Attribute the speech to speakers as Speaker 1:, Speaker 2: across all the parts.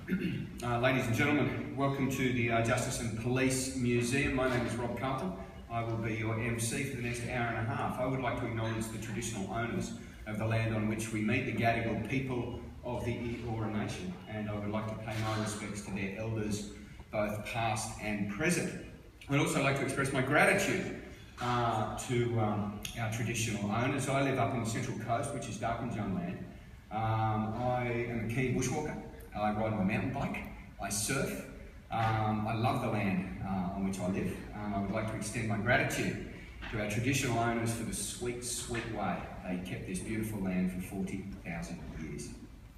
Speaker 1: Ladies and gentlemen, welcome to the Justice and Police Museum. My name is Rob Carlton. I will be your MC for the next hour and a half. I would like to acknowledge the traditional owners of the land on which we meet, the Gadigal people of the Eora Nation, and I would like to pay my respects to their elders, both past and present. I'd also like to express my gratitude to our traditional owners. I live up on the Central Coast, which is Darkinjung land. I am a keen bushwalker. I ride my mountain bike, I surf, I love the land on which I live. I would like to extend my gratitude to our traditional owners for the sweet, sweet way they kept this beautiful land for 40,000 years.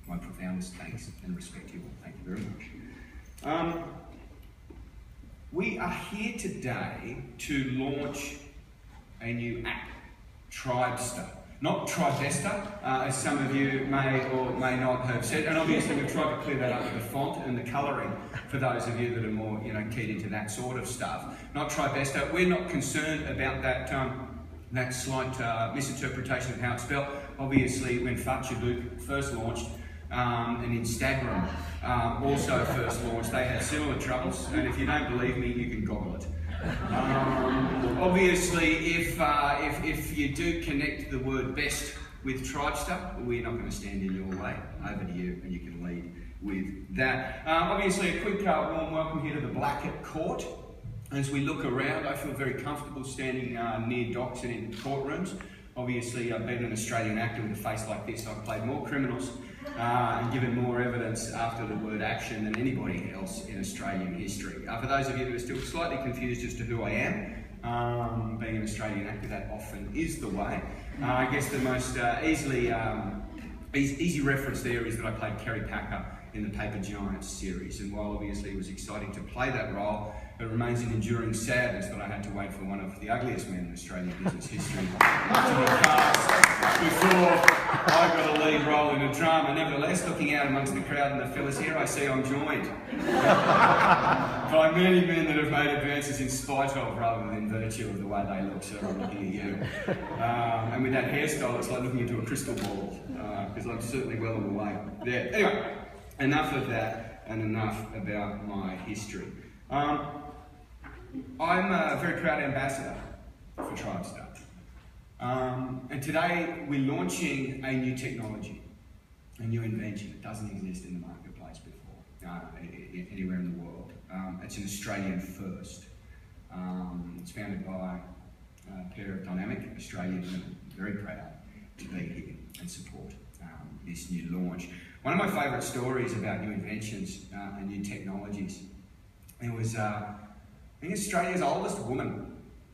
Speaker 1: My profoundest thanks and respect to you all. Thank you very much. We are here today to launch a new app, Tribesta. Not Tribesta, as some of you may or may not have said, and obviously we've tried to clear that up with the font and the colouring for those of you that are more, keyed into that sort of stuff. Not Tribesta. We're not concerned about that slight misinterpretation of how it's spelled. Obviously, when Facebook first launched and Instagram also first launched, they had similar troubles, and if you don't believe me, you can Google it. Obviously, if you do connect the word best with Tribesta, we're not going to stand in your way. Over to you, and you can lead with that. Obviously, a quick warm welcome here to the Blackett Court. As we look around, I feel very comfortable standing near docks and in courtrooms. Obviously, I've been an Australian actor with a face like this. I've played more criminals and given more evidence after the word action than anybody else in Australian history. For those of you that are still slightly confused as to who I am, being an Australian actor, that often is the way. I guess the most easy reference there is that I played Kerry Packer in the Paper Giants series, and while obviously it was exciting to play that role, it remains an enduring sadness that I had to wait for one of the ugliest men in Australian business history to be cast before I got a lead role in a drama. Nevertheless, looking out amongst the crowd and the fellas here, I see I'm joined by many men that have made advances in spite of rather than in virtue of the way they look. So I'm looking at you. And with that hairstyle, it's like looking into a crystal ball, because I'm certainly well on the way there. Anyway, enough of that and enough about my history. I'm a very proud ambassador for Tribesta. And today we're launching a new technology, a new invention that doesn't exist in the marketplace before, anywhere in the world. It's an Australian first. It's founded by a pair of dynamic Australian women. Very proud to be here and support this new launch. One of my favourite stories about new inventions and new technologies, it was I think Australia's oldest woman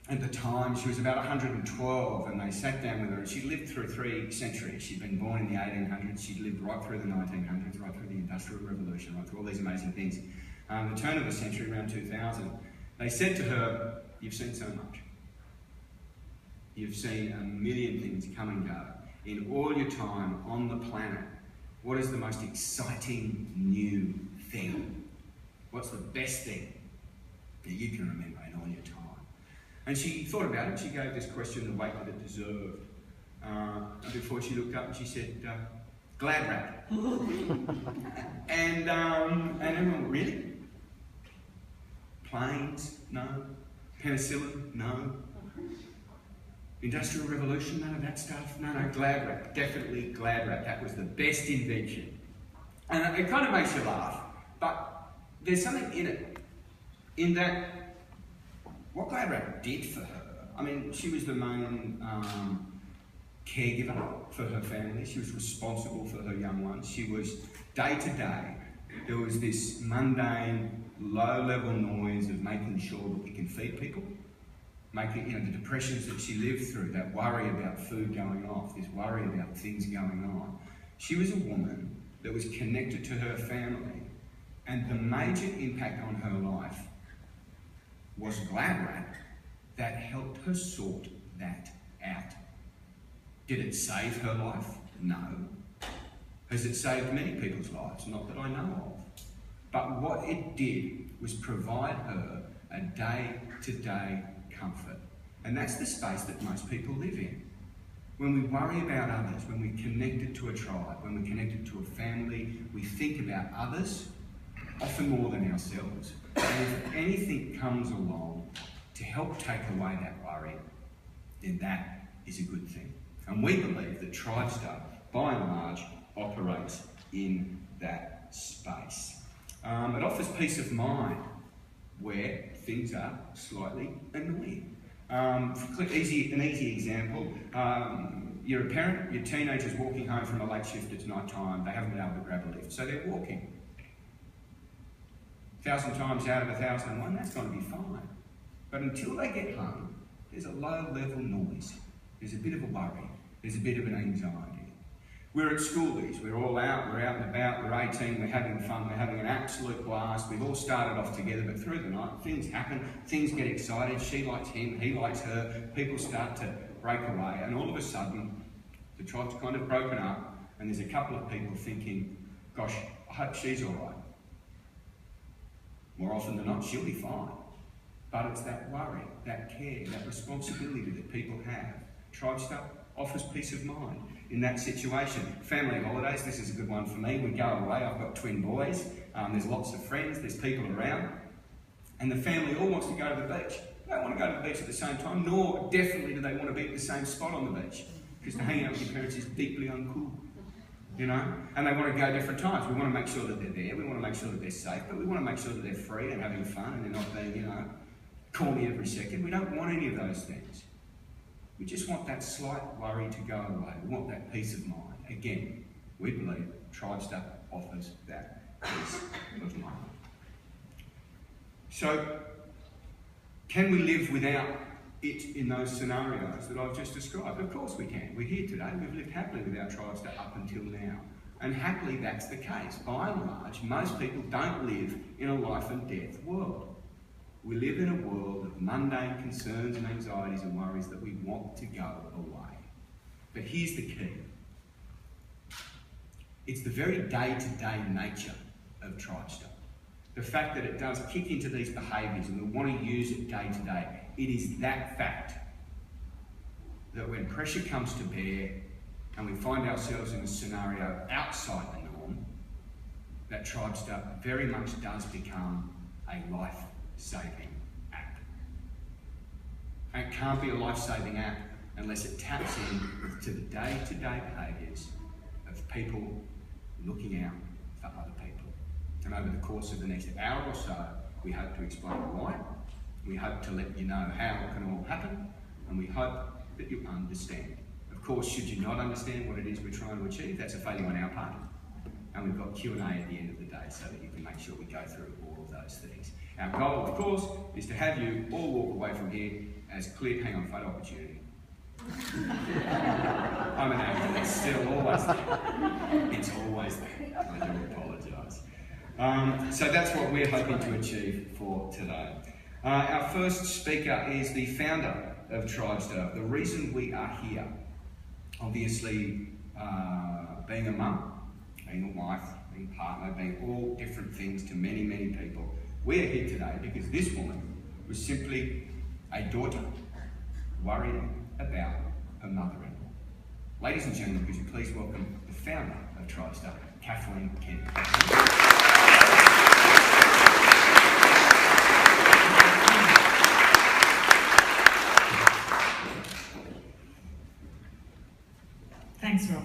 Speaker 1: at the time. She was about 112, and they sat down with her, and she lived through 3 centuries. She'd been born in the 1800s, she'd lived right through the 1900s, right through the Industrial Revolution, right through all these amazing things. The turn of the century, around 2000, they said to her, "You've seen so much. You've seen a million things come and go. In all your time on the planet, what is the most exciting new thing? What's the best thing that you can remember in all your time?" And she thought about it. She gave this question the weight that it deserved. Before she looked up and she said, "Glad wrap." and everyone, really? Planes? No. Penicillin? No. Industrial Revolution? None of that stuff? No, glad wrap. Definitely glad wrap. That was the best invention. And it kind of makes you laugh, but there's something in it, in that what glad wrap did for her. I mean, she was the main caregiver for her family. She was responsible for her young ones. She was day to day. There was this mundane, low-level noise of making sure that we can feed people, making, the depressions that she lived through, that worry about food going off, this worry about things going on. She was a woman that was connected to her family, and the major impact on her life was glad wrap that helped her sort that out. Did it save her life? No. Has it saved many people's lives? Not that I know of. But what it did was provide her a day-to-day comfort. And that's the space that most people live in. When we worry about others, when we're connected to a tribe, when we're connected to a family, we think about others often more than ourselves. And if anything comes along to help take away that worry, then that is a good thing. And we believe that Tribesta, by and large, operates in that space. It offers peace of mind where things are slightly annoying. An easy example, you're a parent, your teenager's walking home from a late shift, it's night time, they haven't been able to grab a lift, so they're walking. 1,000 times out of 1,001, that's going to be fine. But until they get home, there's a low-level noise. There's a bit of a worry. There's a bit of an anxiety. We're at schoolies. We're all out. We're out and about. We're 18. We're having fun. We're having an absolute blast. We've all started off together, but through the night, things happen. Things get excited. She likes him. He likes her. People start to break away. And all of a sudden, the tribe's kind of broken up, and there's a couple of people thinking, gosh, I hope she's all right. More often than not, she'll be fine. But it's that worry, that care, that responsibility that people have. Tribesta offers peace of mind in that situation. Family holidays, this is a good one for me. We go away, I've got twin boys, there's lots of friends, there's people around, and the family all wants to go to the beach. They don't want to go to the beach at the same time, nor definitely do they want to be at the same spot on the beach, because hanging out with your parents is deeply uncool. You know, and they want to go different times. We want to make sure that they're there, we want to make sure that they're safe, but we want to make sure that they're free and having fun and they're not being, you know, call me every second. We don't want any of those things. We just want that slight worry to go away. We want that peace of mind. Again, we believe Tribesta offers that peace of mind. So, can we live without it in those scenarios that I've just described? Of course we can. We're here today. We've lived happily without Tribesta up until now. And happily that's the case. By and large, most people don't live in a life and death world. We live in a world of mundane concerns and anxieties and worries that we want to go away. But here's the key. It's the very day-to-day nature of Tribesta. The fact that it does kick into these behaviours and we want to use it day to day. It is that fact that when pressure comes to bear and we find ourselves in a scenario outside the norm, that Tribesta very much does become a life-saving app. And it can't be a life-saving app unless it taps in to the day-to-day behaviours of people looking out for other people. And over the course of the next hour or so, we hope to explain why. We hope to let you know how it can all happen, and we hope that you understand. Of course, should you not understand what it is we're trying to achieve, that's a failure on our part. And we've got Q&A at the end of the day so that you can make sure we go through all of those things. Our goal, of course, is to have you all walk away from here as clear. Hang on, photo opportunity. I'm an actor, it's still always there. It's always there. I do apologise. So that's what we're hoping to achieve for today. Our first speaker is the founder of Tribesta. The reason we are here, obviously being a mum, being a wife, being a partner, being all different things to many, many people. We are here today because this woman was simply a daughter worrying about her mother-in-law. Ladies and gentlemen, could you please welcome the founder of Tribesta, Kathleen Kent.
Speaker 2: Thanks, Rob.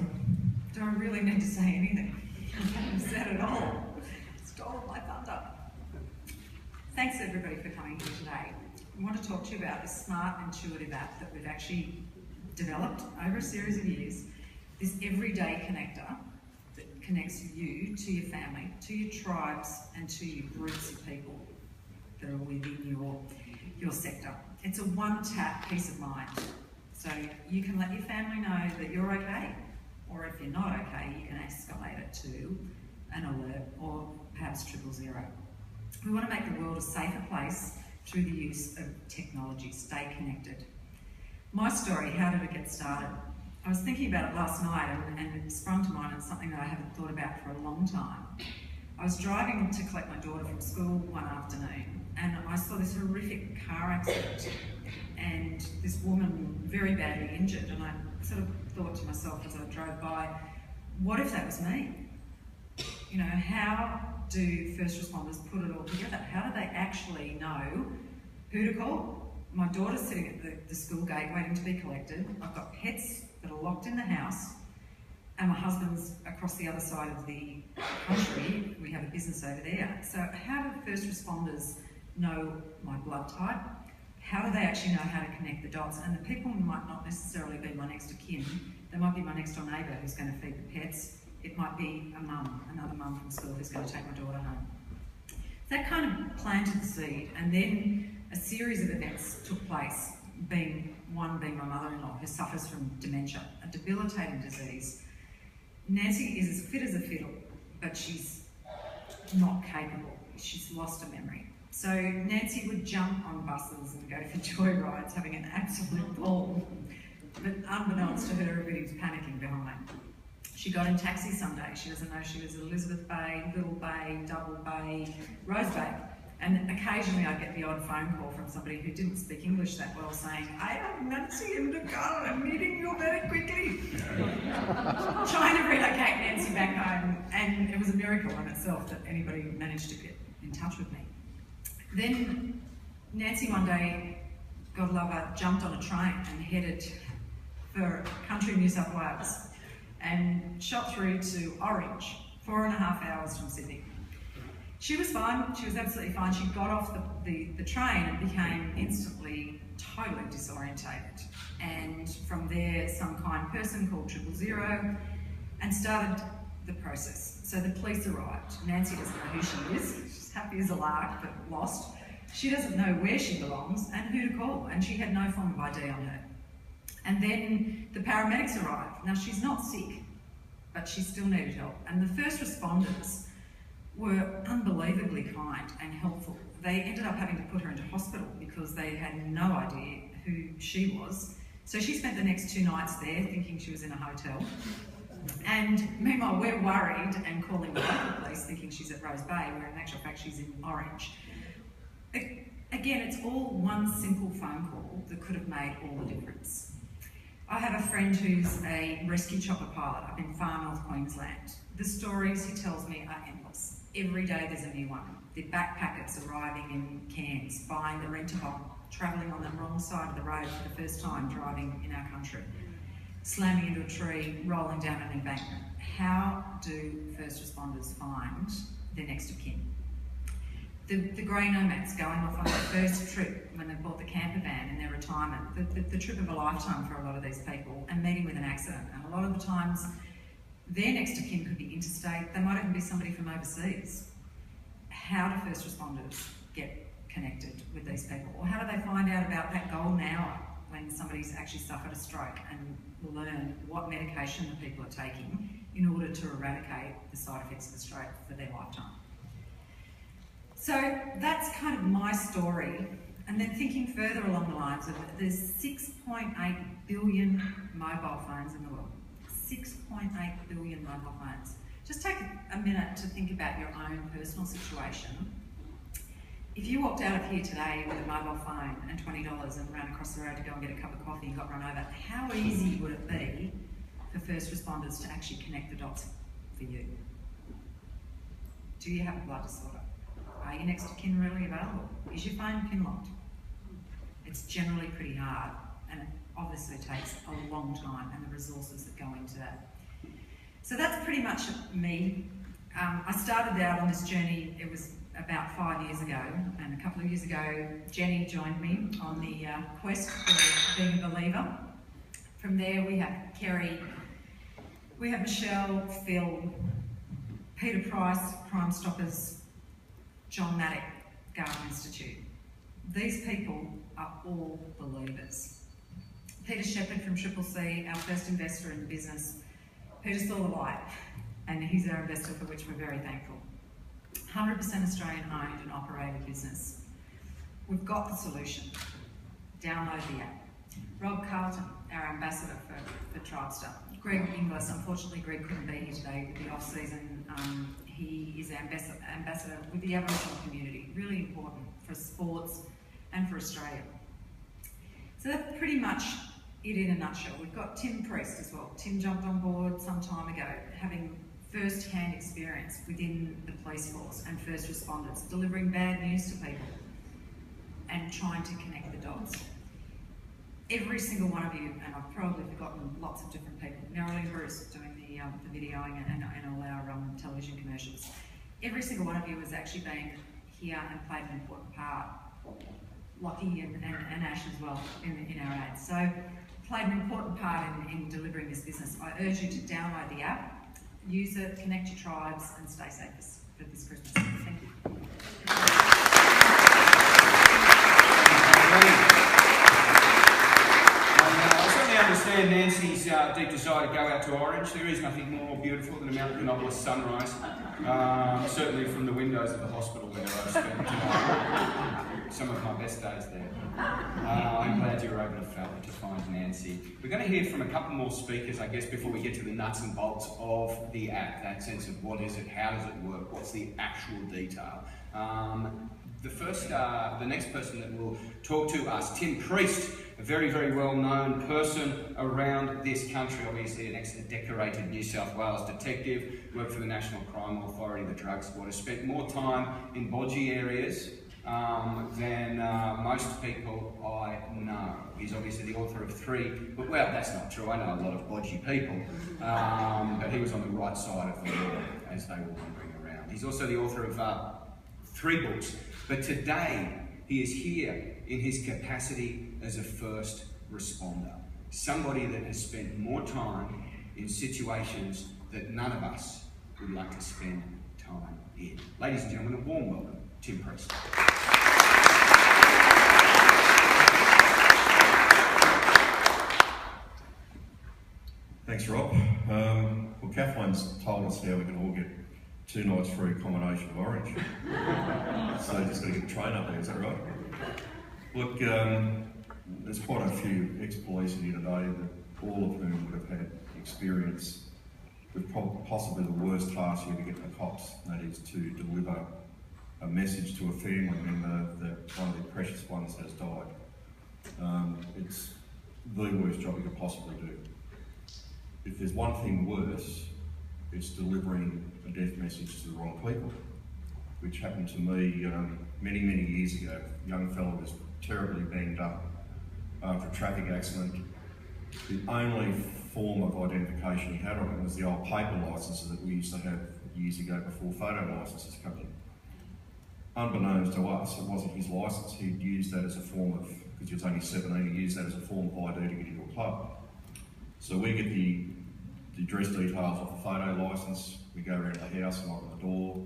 Speaker 2: Do I really need to say anything? I haven't said it all. Stole my thunder. Thanks everybody for coming here today. I want to talk to you about this smart, intuitive app that we've actually developed over a series of years. This everyday connector that connects you to your family, to your tribes, and to your groups of people that are within your sector. It's a one-tap peace of mind. So you can let your family know that you're okay, or if you're not okay, you can escalate it to an alert or perhaps 000. We want to make the world a safer place through the use of technology. Stay connected. My story, how did it get started? I was thinking about it last night and it sprung to mind. It's something that I haven't thought about for a long time. I was driving to collect my daughter from school one afternoon and I saw this horrific car accident and this woman very badly injured, and I sort of thought to myself as I drove by, what if that was me? You know, how do first responders put it all together? How do they actually know who to call? My daughter's sitting at the school gate waiting to be collected. I've got pets that are locked in the house, and my husband's across the other side of the country. We have a business over there. So how do first responders know my blood type? How do they actually know how to connect the dots? And the people might not necessarily be my next of kin. They might be my next door neighbour who's going to feed the pets. It might be a mum, another mum from school who's going to take my daughter home. That kind of planted the seed, and then a series of events took place, one being my mother-in-law, who suffers from dementia, a debilitating disease. Nancy is as fit as a fiddle, but she's not capable. She's lost her memory. So Nancy would jump on buses and go for joyrides, having an absolute ball. But unbeknownst to her, everybody was panicking behind. She got in taxi someday. She doesn't know she was Elizabeth Bay, Little Bay, Double Bay, Rose Bay. And occasionally I'd get the odd phone call from somebody who didn't speak English that well saying, "I have Nancy in the car, I'm needing you very quickly." Trying to relocate Nancy back home, and it was a miracle in itself that anybody managed to get in touch with me. Then Nancy one day, God love her, jumped on a train and headed for country New South Wales and shot through to Orange, 4.5 hours from Sydney. She was fine, she was absolutely fine. She got off the train and became instantly totally disorientated. And from there, some kind person called 000 and started the process. So the police arrived. Nancy doesn't know who she is. She's happy as a lark, but lost. She doesn't know where she belongs and who to call, and she had no form of ID on her. And then the paramedics arrived. Now, she's not sick, but she still needed help. And the first responders were unbelievably kind and helpful. They ended up having to put her into hospital because they had no idea who she was. So she spent the next 2 nights there thinking she was in a hotel. And meanwhile, we're worried and calling the local police thinking she's at Rose Bay, where in actual fact she's in Orange. Again, it's all one simple phone call that could have made all the difference. I have a friend who's a rescue chopper pilot up in far north Queensland. The stories he tells me are endless. Every day there's a new one. The backpackers arriving in Cairns, buying the rent-a-hop, travelling on the wrong side of the road for the first time driving in our country, slamming into a tree, rolling down an embankment. How do first responders find their next of kin? The grey nomads going off on their first trip when they bought the camper van in their retirement, the trip of a lifetime for a lot of these people, and meeting with an accident. And a lot of the times, their next of kin could be interstate. They might even be somebody from overseas. How do first responders get connected with these people? Or how do they find out about that golden hour when somebody's actually suffered a stroke and learn what medication the people are taking in order to eradicate the side effects of the stroke for their lifetime? So that's kind of my story. And then thinking further along the lines of it, there's 6.8 billion mobile phones in the world. 6.8 billion mobile phones. Just take a minute to think about your own personal situation. If you walked out of here today with a mobile phone and $20 and ran across the road to go and get a cup of coffee and got run over, how easy would it be for first responders to actually connect the dots for you? Do you have a blood disorder? Are your next of kin really available? Is your phone pin locked? It's generally pretty hard, and it obviously takes a long time and the resources that go into that. So that's pretty much me. I started out on this journey, it was about 5 years ago, and a couple of years ago, Jenny joined me on the quest for being a believer. From there, we have Kerry, we have Michelle, Phil, Peter Price, Crime Stoppers, John Maddock, Garden Institute. These people are all believers. Peter Shepherd from C, our first investor in the business. Peter saw the light, and he's our investor, for which we're very thankful. 100% Australian owned and operated business. We've got the solution. Download the app. Rob Carlton, our ambassador for Tribesta. Greg Inglis, unfortunately Greg couldn't be here today with the off-season. He is our ambassador with the Aboriginal community. Really important for sports and for Australia. So that's pretty much it in a nutshell. We've got Tim Priest as well. Tim jumped on board some time ago, having first-hand experience within the police force and first responders, delivering bad news to people and trying to connect the dots. Every single one of you, and I've probably forgotten lots of different people, Marilyn Bruce doing the videoing and all our television commercials. Every single one of you has actually been here and played an important part. Lockie and Ash as well in our ads. So played an important part in delivering this business. I urge you to download the app, use it, connect your tribes, and stay safe for this Christmas. Thank you.
Speaker 1: I certainly understand Nancy's deep desire to go out to Orange. There is nothing more beautiful than a Mount Canopolis sunrise, certainly from the windows of the hospital where I spent some of my best days there. I'm glad you were able to find Nancy. We're going to hear from a couple more speakers, I guess, before we get to the nuts and bolts of the app, that sense of what is it, how does it work, what's the actual detail. The next person that will talk to us, Tim Priest, a very, very well-known person around this country, obviously an ex-decorated New South Wales detective, worked for the National Crime Authority, the drug squad, has spent more time in bodgy areas than most people I know. He's obviously the author of 3, but well, that's not true. I know a lot of bodgy people, but he was on the right side of the law as they were wandering around. He's also the author of 3 books, but today he is here in his capacity as a first responder, somebody that has spent more time in situations that none of us would like to spend time in. Ladies and gentlemen, a warm welcome, Tim Priest.
Speaker 3: Thanks, Rob. Well, Kathleen's told us now we can all get 2 nights free accommodation of Orange. So just got to get the train up there, is that right? Look, there's quite a few ex-police here today, that all of whom would have had experience with possibly the worst task you ever get from the cops, and that is to deliver a message to a family member that one of their precious ones has died. It's the worst job you could possibly do. If there's one thing worse, it's delivering a death message to the wrong people, which happened to me many, many years ago. A young fellow was terribly banged up after a traffic accident. The only form of identification he had on it was the old paper licences that we used to have years ago before photo licences came in. Unbeknownst to us, it wasn't his licence. He'd used that as a form of, because he was only 17, he used that as a form of ID to get into a club. So we get the address details off the photo licence, we go around the house and knock on the door,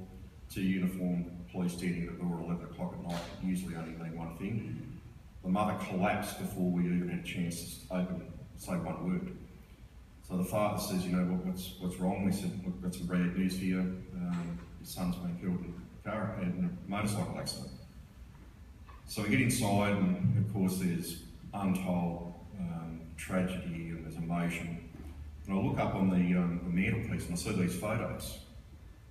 Speaker 3: 2 uniformed police standing at the door at 11 o'clock at night, usually only mean one thing. The mother collapsed before we even had a chance to say one word. So the father says, you know, what's wrong? We said, look, got some bad news for you. His son's been killed in a motorcycle accident. So we get inside, and of course there's untold tragedy and there's emotion. And I look up on the mantelpiece and I see these photos.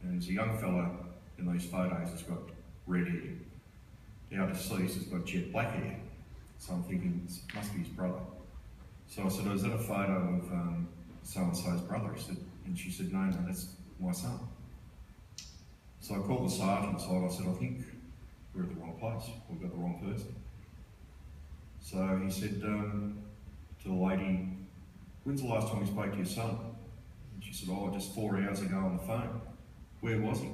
Speaker 3: And there's a young fella in these photos that's got red hair. Our deceased has got jet black hair. So I'm thinking, it must be his brother. So I said, oh, is that a photo of so-and-so's brother? And she said, no, that's my son. So I called the sergeant aside. I said, I think we're at the wrong place. We've got the wrong person. So he said to the lady, when's the last time you spoke to your son? And she said, oh, just 4 hours ago on the phone. Where was he?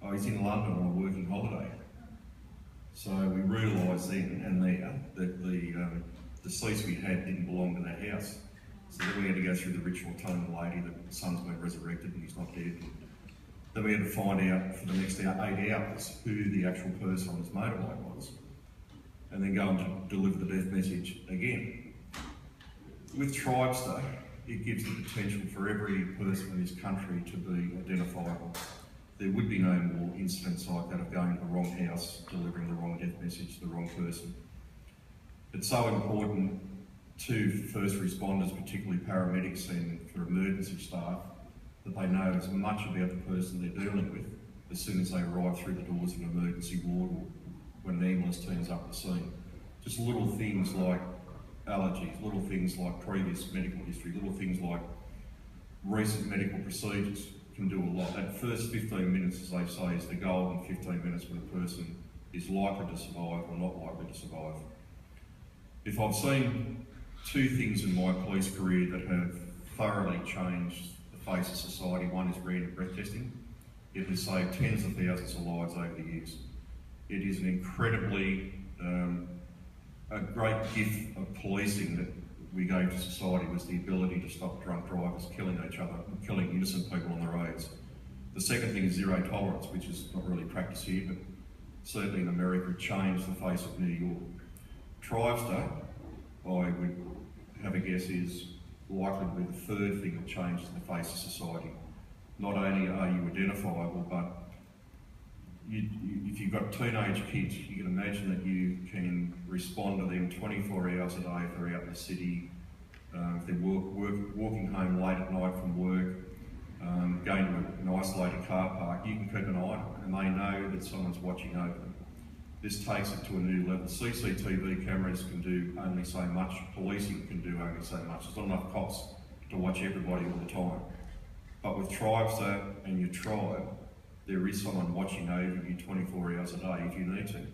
Speaker 3: Oh, he's in London on a working holiday. So we realised then and there that the deceased we had didn't belong to that house. So then we had to go through the ritual telling the lady that the son's been resurrected and he's not dead. And then we had to find out for the next 8 hours who the actual person on his motorbike was, and then go and deliver the death message again. With Tribesta, it gives the potential for every person in this country to be identifiable. There would be no more incidents like that of going to the wrong house, delivering the wrong death message to the wrong person. It's so important to first responders, particularly paramedics and for emergency staff, that they know as much about the person they're dealing with as soon as they arrive through the doors of an emergency ward or when an ambulance turns up the scene. Just little things like allergies, little things like previous medical history, little things like recent medical procedures. can do a lot. That first 15 minutes, as they say, is the golden 15 minutes when a person is likely to survive or not likely to survive. If I've seen two things in my police career that have thoroughly changed the face of society, one is random breath testing. It has saved tens of thousands of lives over the years. It is an incredibly, a great gift of policing that we gave to society was the ability to stop drunk drivers killing each other, killing innocent people on the roads. The second thing is zero tolerance, which is not really practiced here, but certainly in America it changed the face of New York. Tribesta, I would have a guess, is likely to be the third thing that changes the face of society. Not only are you identifiable, but if you've got teenage kids, you can imagine that you can respond to them 24 hours a day if they're out in the city, if they're walking home late at night from work, going to an isolated car park. You can keep an eye on them and they know that someone's watching over them. This takes it to a new level. CCTV cameras can do only so much, policing can do only so much. There's not enough cops to watch everybody all the time. But with Tribesta and your tribe, there is someone watching over you 24 hours a day if you need to.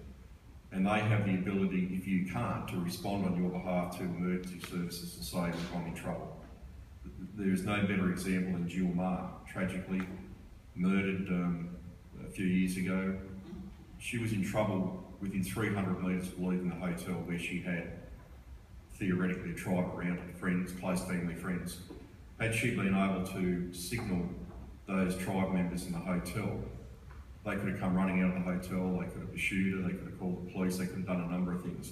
Speaker 3: And they have the ability, if you can't, to respond on your behalf to emergency services and say, look, I'm in trouble. There is no better example than Jill Maher, tragically murdered a few years ago. She was in trouble within 300 metres of leaving the hotel where she had theoretically a tribe around her, friends, close family friends. Had she been able to signal those tribe members in the hotel, they could have come running out of the hotel, they could have pursued her, they could have called the police, they could have done a number of things.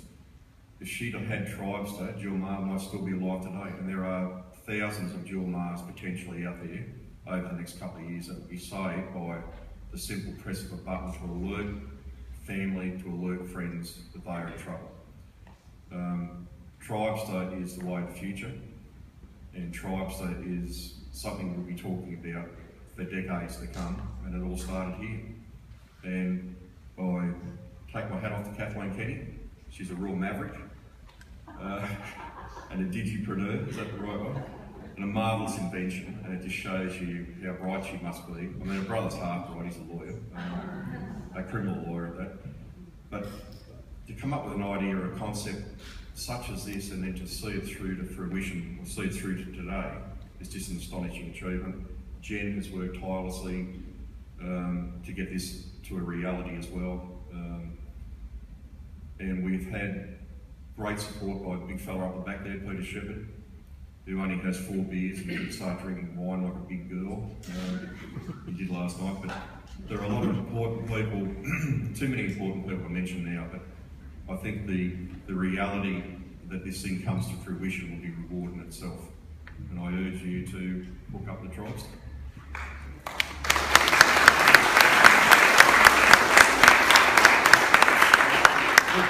Speaker 3: If she'd have had Tribesta, Jill Maher might still be alive today, and there are thousands of Jill Mahers potentially out there over the next couple of years that will be saved by the simple press of a button to alert family, to alert friends that they are in trouble. Tribesta is the way of the future, and Tribesta is something we'll be talking about for decades to come, and it all started here. And I take my hat off to Kathleen Kenny. She's a real maverick and a digipreneur, is that the right one? And a marvellous invention, and it just shows you how bright she must be. I mean, her brother's half bright, he's a lawyer, a criminal lawyer at that. But to come up with an idea or a concept such as this and then to see it through to fruition, or see it through to today, is just an astonishing achievement. Jen has worked tirelessly to get this to a reality as well. And we've had great support by a big fella up the back there, Peter Shepherd, who only has 4 beers and he can start drinking wine like a big girl. He did last night, but there are a lot of important people, too many important people to mention now, but I think the reality that this thing comes to fruition will be reward in itself. And I urge you to hook up the Tribesta.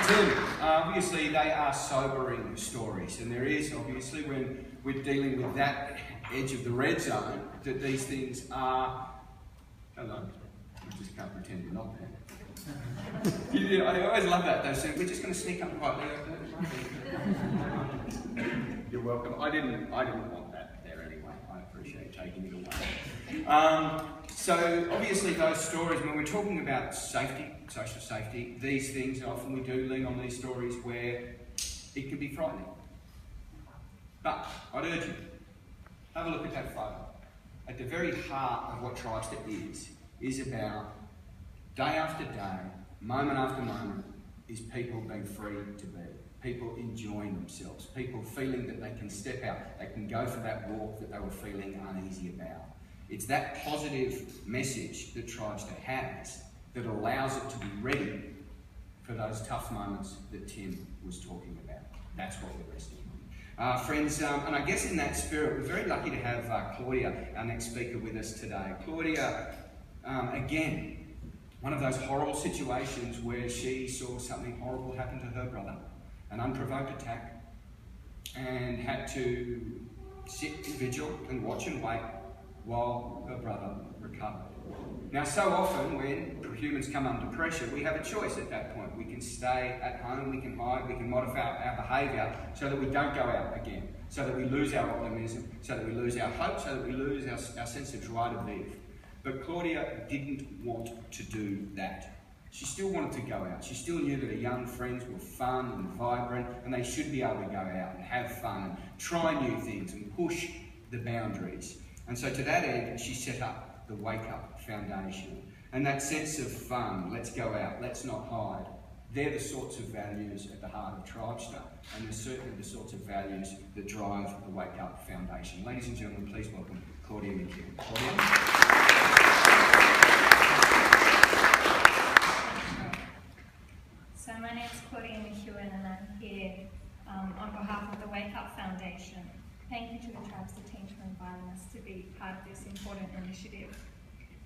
Speaker 1: Tim, obviously they are sobering stories, and there is obviously when we're dealing with that edge of the red zone that these things are. Hello, I just can't pretend you're not there. Yeah, I always love that though. So we're just going to sneak up quietly. You're welcome. I didn't want that there anyway. I appreciate taking it away. So obviously those stories, when we're talking about safety, social safety, these things, often we do lean on these stories where it can be frightening. But I'd urge you, have a look at that photo. At the very heart of what Tribesta is about day after day, moment after moment, is people being free to be. People enjoying themselves, people feeling that they can step out, they can go for that walk that they were feeling uneasy about. It's that positive message that Tribesta has that allows it to be ready for those tough moments that Tim was talking about. That's what we're resting on. Friends, and I guess in that spirit, we're very lucky to have Claudia, our next speaker, with us today. Claudia, again, one of those horrible situations where she saw something horrible happen to her brother, an unprovoked attack, and had to sit in vigil and watch and wait while her brother recovered. Now, so often when humans come under pressure, we have a choice at that point. We can stay at home, we can hide, we can modify our behaviour so that we don't go out again, so that we lose our optimism, so that we lose our hope, so that we lose our sense of joie de vivre. But Claudia didn't want to do that. She still wanted to go out. She still knew that her young friends were fun and vibrant, and they should be able to go out and have fun and try new things and push the boundaries. And so to that end, she set up the Wake Up Foundation. And that sense of fun, let's go out, let's not hide, they're the sorts of values at the heart of Tribesta, and they're certainly the sorts of values that drive the Wake Up Foundation. Ladies and gentlemen, please welcome Claudia McEwen. Claudia?
Speaker 4: So my name is Claudia McEwen and I'm here on behalf of the Wake Up Foundation. Thank you to the Tribesta team for inviting us to be part of this important initiative.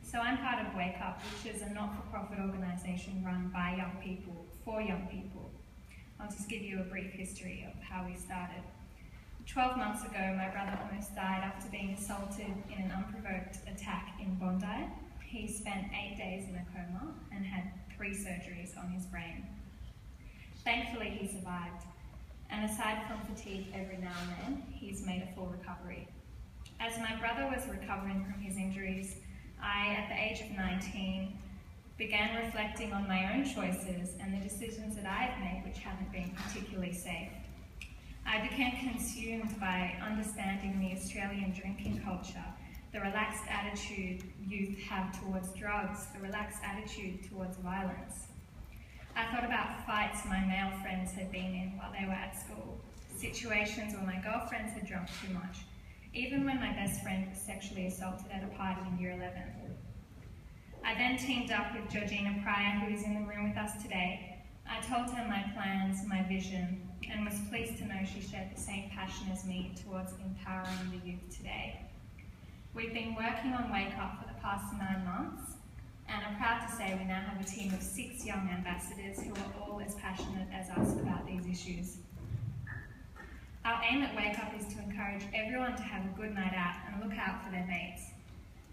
Speaker 4: So I'm part of Wake Up, which is a not-for-profit organisation run by young people, for young people. I'll just give you a brief history of how we started. 12 months ago, my brother almost died after being assaulted in an unprovoked attack in Bondi. He spent 8 days in a coma and had 3 surgeries on his brain. Thankfully, he survived, and aside from fatigue every now and then, he's made a full recovery. As my brother was recovering from his injuries, I, at the age of 19, began reflecting on my own choices and the decisions that I had made which haven't been particularly safe. I became consumed by understanding the Australian drinking culture, the relaxed attitude youth have towards drugs, the relaxed attitude towards violence. I thought about fights my male friends had been in while they were at school, situations where my girlfriends had drunk too much, even when my best friend was sexually assaulted at a party in Year 11. I then teamed up with Georgina Pryor, who is in the room with us today. I told her my plans, my vision, and was pleased to know she shared the same passion as me towards empowering the youth today. We've been working on Wake Up for the past 9 months, and I'm proud to say we now have a team of 6 young ambassadors who are all as passionate as us about these issues. Our aim at Wake Up is to encourage everyone to have a good night out and look out for their mates.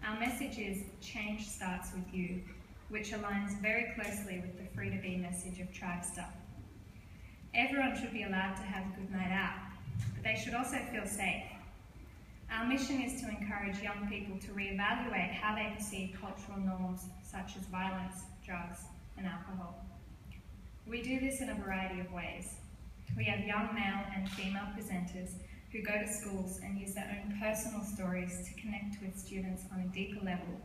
Speaker 4: Our message is, change starts with you, which aligns very closely with the Free to Be message of Tribesta. Everyone should be allowed to have a good night out, but they should also feel safe. Our mission is to encourage young people to reevaluate how they perceive cultural norms such as violence, drugs, and alcohol. We do this in a variety of ways. We have young male and female presenters who go to schools and use their own personal stories to connect with students on a deeper level,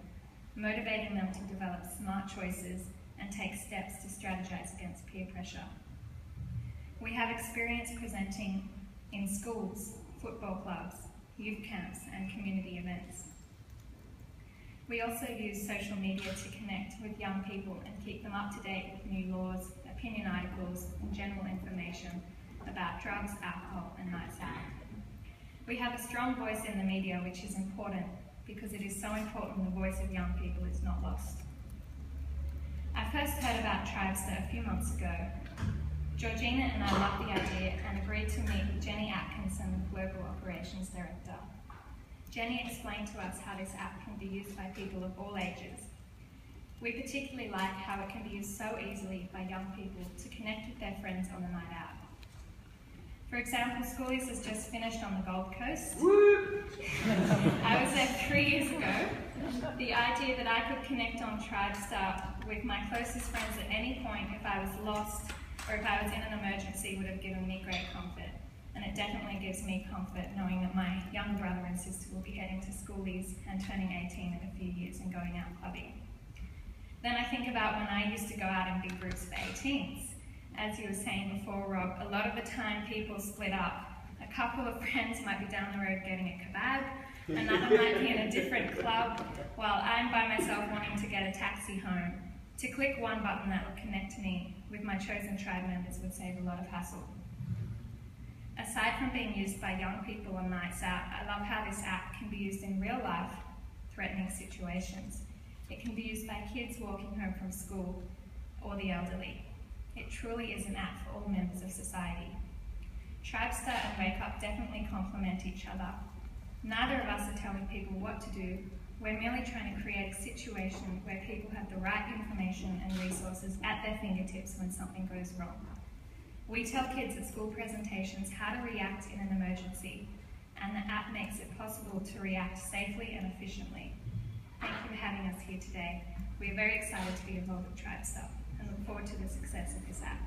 Speaker 4: motivating them to develop smart choices and take steps to strategize against peer pressure. We have experience presenting in schools, football clubs, youth camps, and community events. We also use social media to connect with young people and keep them up to date with new laws, opinion articles, and general information about drugs, alcohol, and nights out. We have a strong voice in the media, which is important because it is so important the voice of young people is not lost. I first heard about Tribesta a few months ago. Georgina and I loved the idea and agreed to meet with Jenny Atkinson, the Global Operations Director. Jenny explained to us how this app can be used by people of all ages. We particularly like how it can be used so easily by young people to connect with their friends on the night out. For example, Schoolies has just finished on the Gold Coast. I was there 3 years ago. The idea that I could connect on Tribesta with my closest friends at any point if I was lost or if I was in an emergency would have given me great comfort. And it definitely gives me comfort knowing that my younger brother and sister will be heading to Schoolies and turning 18 in a few years and going out clubbing. Then I think about when I used to go out in big groups for 18s. As you were saying before, Rob, a lot of the time people split up. A couple of friends might be down the road getting a kebab, another might be in a different club, while I'm by myself wanting to get a taxi home. To click one button that would connect me with my chosen tribe members would save a lot of hassle. Aside from being used by young people on nights out, I love how this app can be used in real life, threatening situations. It can be used by kids walking home from school or the elderly. It truly is an app for all members of society. Tribesta and Wake Up definitely complement each other. Neither of us are telling people what to do. We're merely trying to create a situation where people have the right information and resources at their fingertips when something goes wrong. We tell kids at school presentations how to react in an emergency, and the app makes it possible to react safely and efficiently. Thank you for having us here today. We are very excited to be involved with Tribesta and look forward to the success of this app.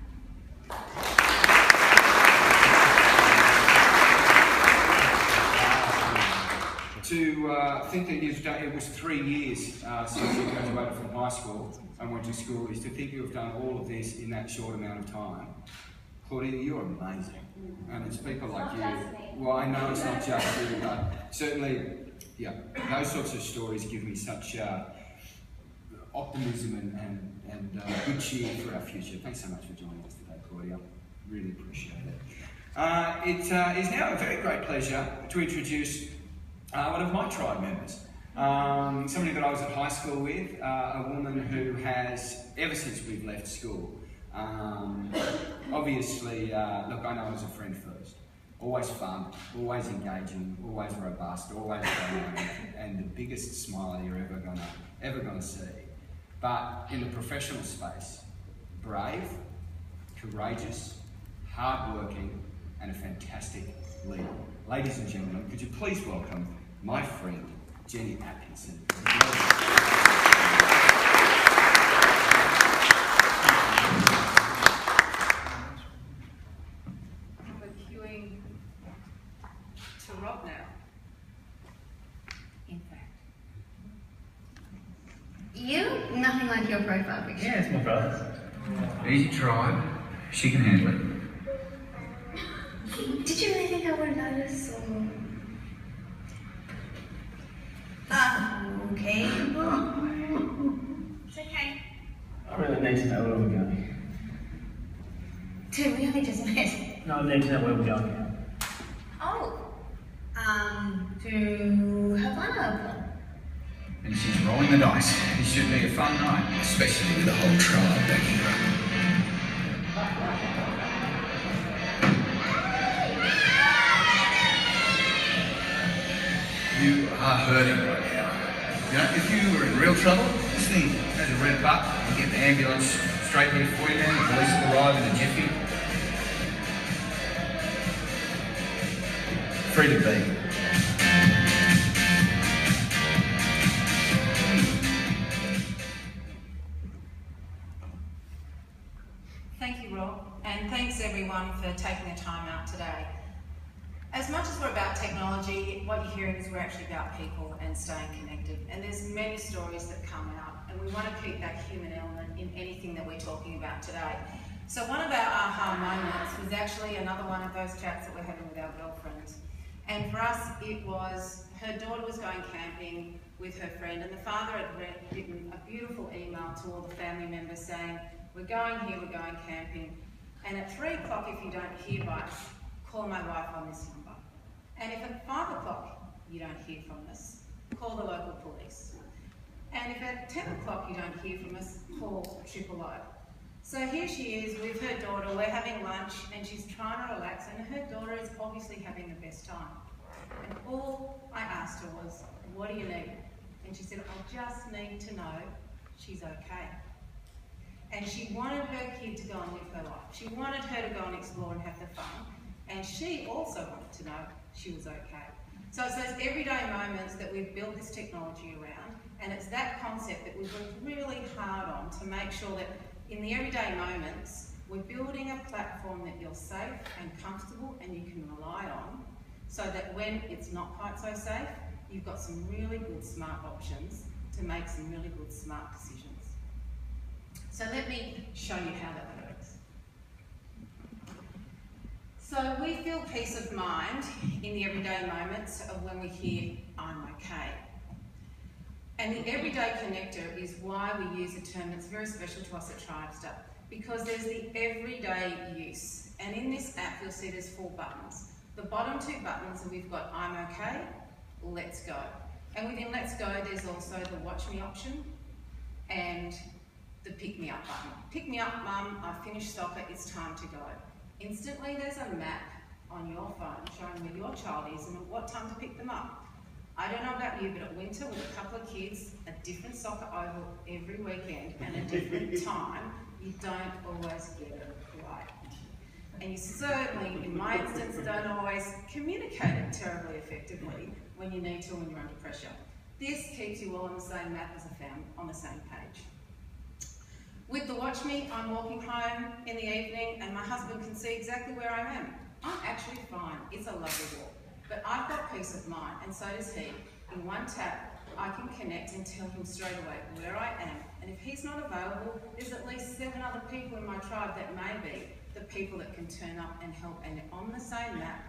Speaker 1: To think that you've done, it was 3 years since you graduated from high school and went to school, is to think you've done all of this in that short amount of time. Claudia, you're amazing. And it's people like you. Well, I know it's not just you, but certainly, yeah, those sorts of stories give me such optimism and good cheer for our future. Thanks so much for joining us today, Claudia. Really appreciate it. It is now a very great pleasure to introduce one of my tribe members. Somebody that I was at high school with, a woman who has, ever since we've left school, obviously, look, I know her as a friend first. Always fun, always engaging, always robust, always dynamic, and the biggest smile you're ever gonna see. But in the professional space, brave, courageous, hardworking, and a fantastic leader. Ladies and gentlemen, could you please welcome my friend, Jenny Atkinson.
Speaker 2: We're queuing to Rob now. In fact.
Speaker 5: You? Nothing like your profile picture.
Speaker 6: Yeah, it's my brother's. Easy tribe. She can handle it.
Speaker 5: Did you really think I would notice? Or... okay. It's okay.
Speaker 6: I really need to know where we're going.
Speaker 5: Dude, we only just met.
Speaker 6: No, I need to know where we're going now.
Speaker 5: Oh. To Havana.
Speaker 7: And she's rolling the dice. It should be a fun night, especially with the whole tribe backing her up. You are hurting right now. You know, if you were in real trouble, this thing has a red button. You get the ambulance straight here for you, man. The police will arrive in a jiffy. Free to be.
Speaker 8: Thank you, Rob, and thanks everyone for taking the time out today. As much as we're about technology, what you're hearing is we're actually about people and staying connected. And there's many stories that come out, and we want to keep that human element in anything that we're talking about today. So one of our aha moments was actually another one of those chats that we're having with our girlfriends. And for us, it was her daughter was going camping with her friend, and the father had written a beautiful email to all the family members saying, we're going here, we're going camping, and at 3 o'clock, if you don't hear by us, call my wife on this number. And if at 5 o'clock you don't hear from us, call the local police. And if at 10 o'clock you don't hear from us, call 000. So here she is with her daughter, we're having lunch, and she's trying to relax, and her daughter is obviously having the best time. And all I asked her was, what do you need? And she said, I just need to know she's okay. And she wanted her kid to go and live her life. She wanted her to go and explore and have the fun. And she also wanted to know she was okay. So it's those everyday moments that we've built this technology around, and it's that concept that we've worked really hard on to make sure that in the everyday moments, we're building a platform that you're safe and comfortable and you can rely on, so that when it's not quite so safe, you've got some really good smart options to make some really good smart decisions. So let me show you how that works. So we feel peace of mind in the everyday moments of when we hear, I'm okay. And the everyday connector is why we use a term that's very special to us at Tribesta, because there's the everyday use. And in this app, you'll see there's 4 buttons. The bottom 2 buttons, we've got I'm okay, let's go. And within let's go, there's also the watch me option and the pick me up button. Pick me up, mum, I've finished soccer, it's time to go. Instantly, there's a map on your phone showing where your child is and at what time to pick them up. I don't know about you, but at winter with a couple of kids, a different soccer oval every weekend and a different time, you don't always get it right. And you certainly, in my instance, don't always communicate it terribly effectively when you need to when you're under pressure. This keeps you all on the same map as a family, on the same page. With the Watch Me, I'm walking home in the evening and my husband can see exactly where I am. I'm actually fine, it's a lovely walk. But I've got peace of mind, and so does he. In one tap, I can connect and tell him straight away where I am. And if he's not available, there's at least 7 other people in my tribe that may be the people that can turn up and help, and they're on the same map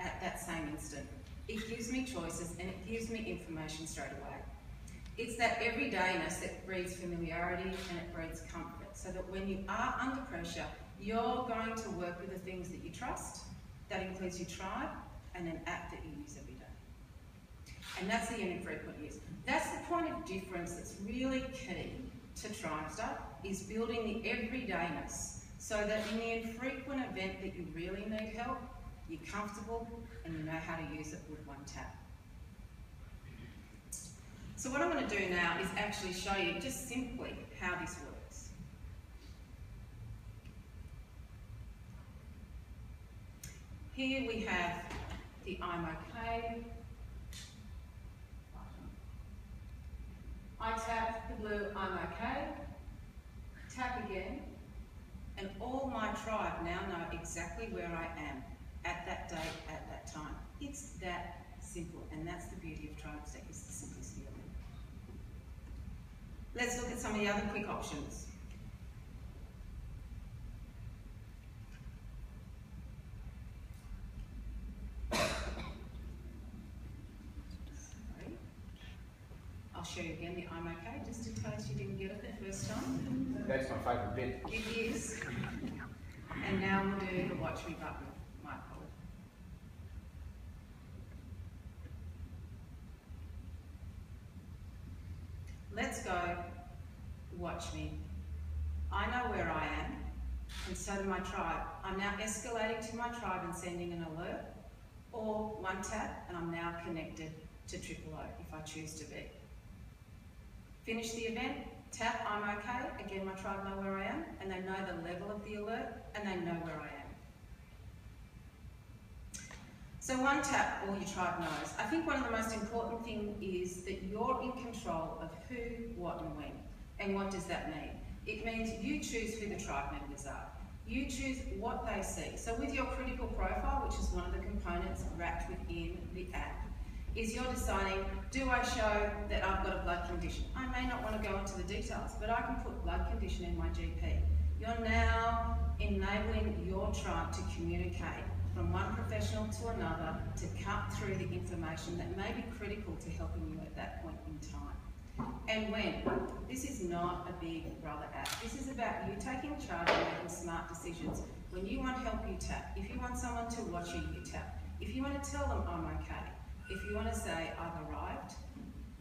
Speaker 8: at that same instant. It gives me choices and it gives me information straight away. It's that everydayness that breeds familiarity and it breeds comfort, so that when you are under pressure, you're going to work with the things that you trust. That includes your tribe and an app that you use every day. And that's the infrequent use. That's the point of difference that's really key to Tribesta, is building the everydayness, so that in the infrequent event that you really need help, you're comfortable and you know how to use it with one tap. So what I'm going to do now is actually show you just simply how this works. Here we have the I'm OK button. I tap the blue I'm OK, tap again, and all my tribe now know exactly where I am at that date, at that time. It's that simple, and that's the beauty of Tribesta, is the simplicity of it. Let's look at some of the other quick options. Sorry. I'll show you again the I'm OK, just in case you didn't get it the first time.
Speaker 6: That's my favourite bit.
Speaker 8: It is. And now we'll do the Watch Me button. Let's go, watch me. I know where I am, and so do my tribe. I'm now escalating to my tribe and sending an alert, or one tap, and I'm now connected to 000 if I choose to be. Finish the event, tap, I'm OK. Again, my tribe know where I am, and they know the level of the alert, and they know where I am. So one tap, all your tribe knows. I think one of the most important things is that you're in control of who, what and when. And what does that mean? It means you choose who the tribe members are. You choose what they see. So with your critical profile, which is one of the components wrapped within the app, is you're deciding, do I show that I've got a blood condition? I may not want to go into the details, but I can put blood condition in my GP. You're now enabling your tribe to communicate from one professional to another, to cut through the information that may be critical to helping you at that point in time. And when? This is not a big brother app. This is about you taking charge and making smart decisions. When you want help, you tap. If you want someone to watch you, you tap. If you want to tell them, I'm okay. If you want to say, I've arrived,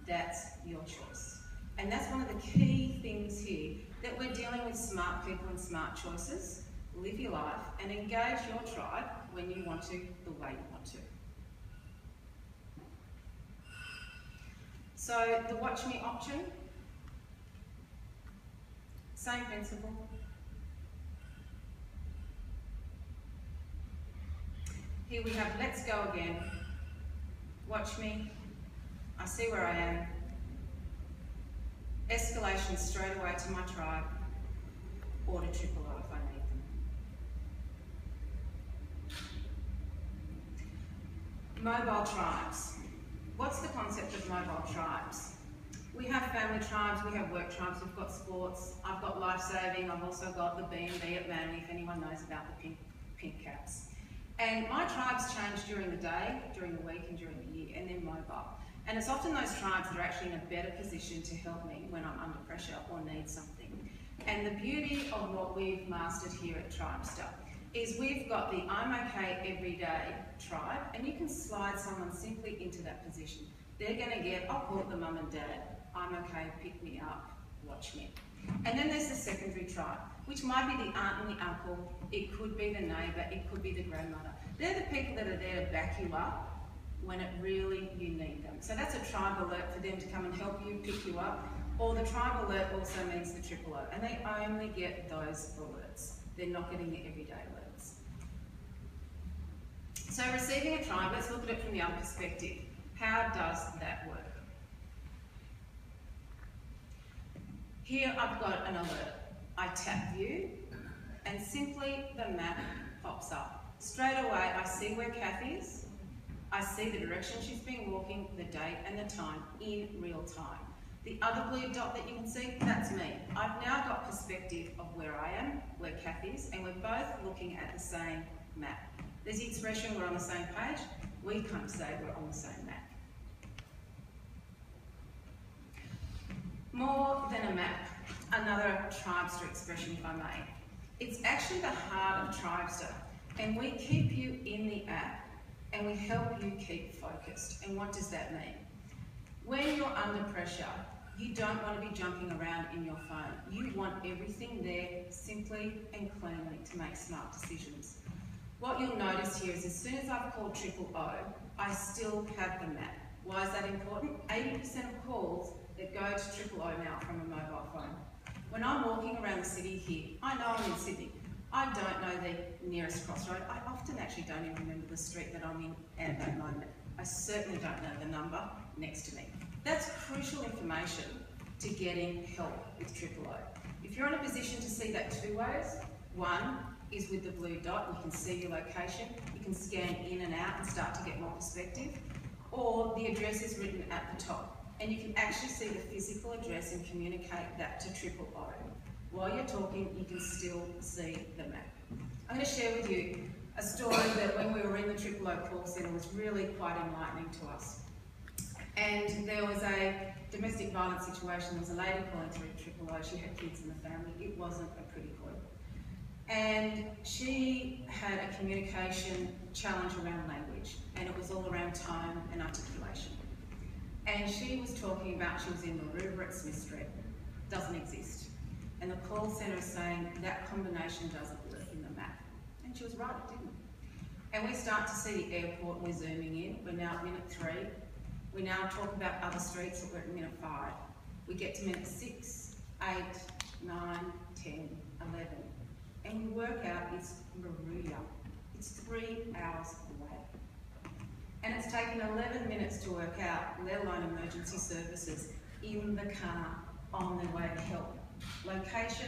Speaker 8: that's your choice. And that's one of the key things here, that we're dealing with smart people and smart choices. Live your life and engage your tribe when you want to, the way you want to. So the Watch Me option, same principle. Here we have Let's Go Again. Watch me, I see where I am. Escalation straight away to my tribe, or to 000 if I need them. Mobile tribes. What's the concept of mobile tribes? We have family tribes, we have work tribes, we've got sports, I've got life-saving, I've also got the B&B at Manly, if anyone knows about the pink caps. And my tribes change during the day, during the week and during the year, and they're mobile. And it's often those tribes that are actually in a better position to help me when I'm under pressure or need something. And the beauty of what we've mastered here at Tribesta is we've got the I'm okay everyday tribe, and you can slide someone simply into that position. They're going to get, I'll call it the mum and dad, I'm okay, pick me up, watch me. And then there's the secondary tribe, which might be the aunt and the uncle, it could be the neighbour, it could be the grandmother. They're the people that are there to back you up when it really you need them. So that's a tribe alert for them to come and help you, pick you up. Or the tribe alert also means the 000, and they only get those alerts. They're not getting the everyday alerts. So receiving a tribe, let's look at it from the other perspective. How does that work? Here I've got an alert. I tap view and simply the map pops up. Straight away I see where Kath is, I see the direction she's been walking, the date and the time in real time. The other blue dot that you can see, that's me. I've now got perspective of where I am, where Kath is, and we're both looking at the same map. There's the expression, we're on the same page. We can't say we're on the same map. More than a map, another Tribesta expression if I may. It's actually the heart of Tribesta, and we keep you in the app and we help you keep focused. And what does that mean? When you're under pressure, you don't want to be jumping around in your phone. You want everything there simply and cleanly to make smart decisions. What you'll notice here is as soon as I've called 000, I still have the map. Why is that important? 80% of calls that go to 000 now from a mobile phone. When I'm walking around the city here, I know I'm in Sydney. I don't know the nearest crossroad. I often actually don't even remember the street that I'm in at that moment. I certainly don't know the number next to me. That's crucial information to getting help with 000. If you're in a position to see that two ways, one is with the blue dot, you can see your location, you can scan in and out and start to get more perspective, or the address is written at the top. And you can actually see the physical address and communicate that to 000. While you're talking, you can still see the map. I'm going to share with you a story that when we were in the 000 call centre was really quite enlightening to us. And there was a domestic violence situation. There was a lady calling through 000. She had kids in the family. It wasn't a pretty call. And she had a communication challenge around language, and it was all around tone and articulation. And she was talking about she was in Maroubra at Smith Street. Doesn't exist. And the call centre is saying that combination doesn't work in the map. And she was right, it didn't. And we start to see the airport, we're zooming in. We're now at minute 3. We now talk about other streets that we're at minute 5. We get to minute 6, 8, 9, 10, 11. And we work out it's Maroubra. It's 3 hours away. And it's taken 11 minutes to work out, let alone emergency services in the car on their way to help. Location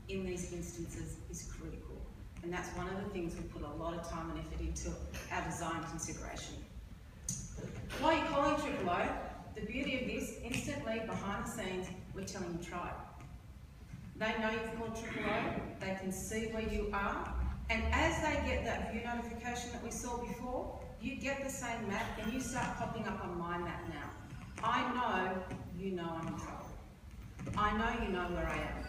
Speaker 8: in these instances is critical. And that's one of the things we put a lot of time and effort into our design consideration. While you're calling 000, the beauty of this, instantly behind the scenes, we're telling the tribe. They know you've called 000, they can see where you are, and as they get that view notification that we saw before, you get the same map and you start popping up on my map now. I know you know I'm in trouble. I know you know where I am.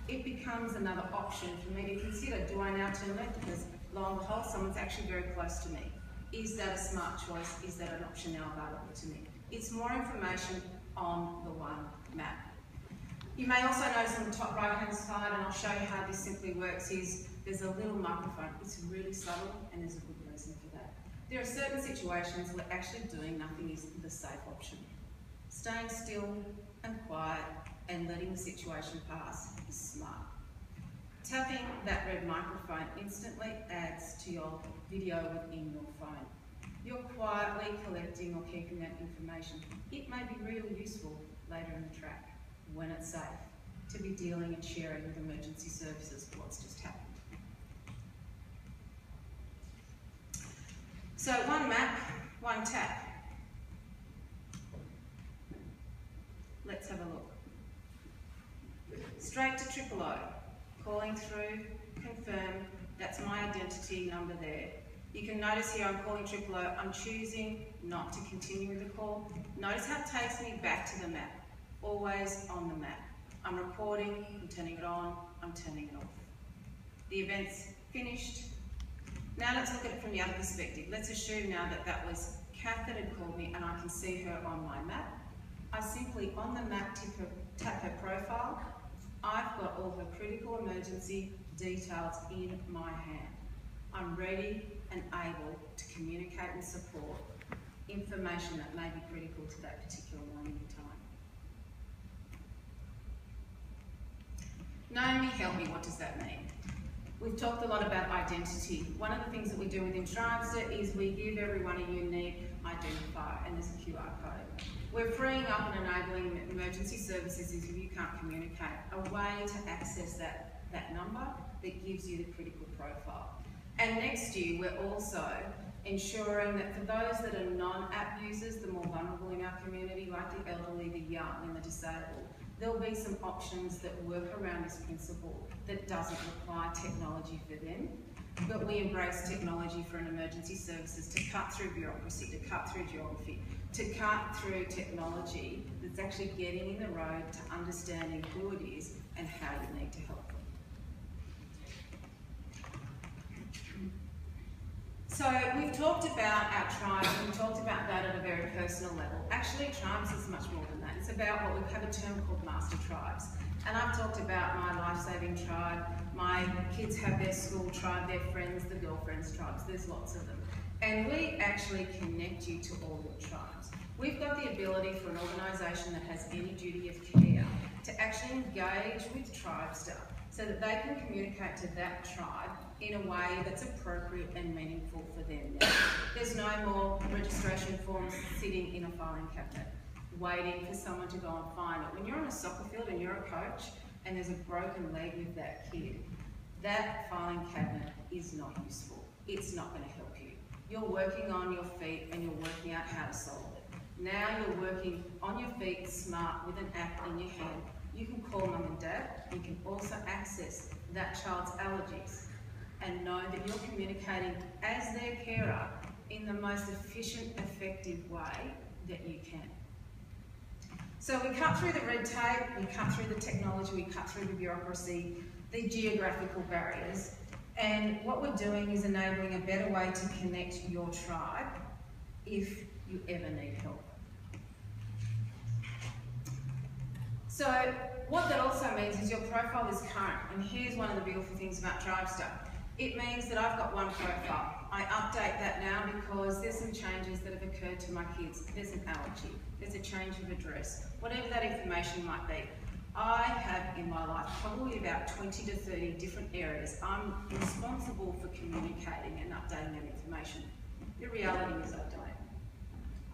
Speaker 8: It becomes another option for me to consider. Do I now turn left? Because lo and behold, someone's actually very close to me. Is that a smart choice? Is that an option now available to me? It's more information on the one map. You may also notice on the top right hand side, and I'll show you how this simply works, is there's a little microphone. It's really subtle and there's a good reason for that. There are certain situations where actually doing nothing is the safe option. Staying still and quiet and letting the situation pass is smart. Tapping that red microphone instantly adds to your video within your phone. You're quietly collecting or keeping that information. It may be really useful later in the track when it's safe to be dealing and sharing with emergency services what's just happened. So one map, one tap. Let's have a look. Straight to 000, calling through, confirm, that's my identity number there. You can notice here I'm calling 000, I'm choosing not to continue with the call. Notice how it takes me back to the map, always on the map. I'm recording, I'm turning it on, I'm turning it off. The event's finished. Now let's look at it from the other perspective. Let's assume now that that was Kath that had called me and I can see her on my map. I simply, on the map, tap her profile. I've got all her critical emergency details in my hand. I'm ready and able to communicate and support information that may be critical to that particular moment in time. Know me, help me, what does that mean? We've talked a lot about identity. One of the things that we do within Tribesta is we give everyone a unique identifier, and there's a QR code. We're freeing up and enabling emergency services if you can't communicate, a way to access that number that gives you the critical profile. And next year, we're also ensuring that for those that are non-app users, the more vulnerable in our community, like the elderly, the young and the disabled, there'll be some options that work around this principle that doesn't require technology for them. But we embrace technology for an emergency services to cut through bureaucracy, to cut through geography, to cut through technology that's actually getting in the road to understanding who it is and how you need to help them. So we've talked about our tribes, and we've talked about that at a very personal level. Actually, tribes is much more than that. It's about what we have a term called master tribes. And I've talked about my life-saving tribe, my kids have their school tribe, their friends, the girlfriends tribes, there's lots of them. And we actually connect you to all your tribes. We've got the ability for an organisation that has any duty of care to actually engage with Tribesta so that they can communicate to that tribe in a way that's appropriate and meaningful for them. There's no more registration forms sitting in a filing cabinet, waiting for someone to go and find it. When you're on a soccer field and you're a coach and there's a broken leg with that kid, that filing cabinet is not useful. It's not going to help you. You're working on your feet and you're working out how to solve it. Now you're working on your feet, smart, with an app in your hand. You can call mum and dad. You can also access that child's allergies and know that you're communicating as their carer in the most efficient, effective way that you can. So we cut through the red tape, we cut through the technology, we cut through the bureaucracy, the geographical barriers, and what we're doing is enabling a better way to connect your tribe if you ever need help. So what that also means is your profile is current, and here's one of the beautiful things about Tribesta. It means that I've got one profile. I update that now because there's some changes that have occurred to my kids. There's an allergy, there's a change of address, whatever that information might be. I have in my life probably about 20 to 30 different areas I'm responsible for communicating and updating that information. The reality is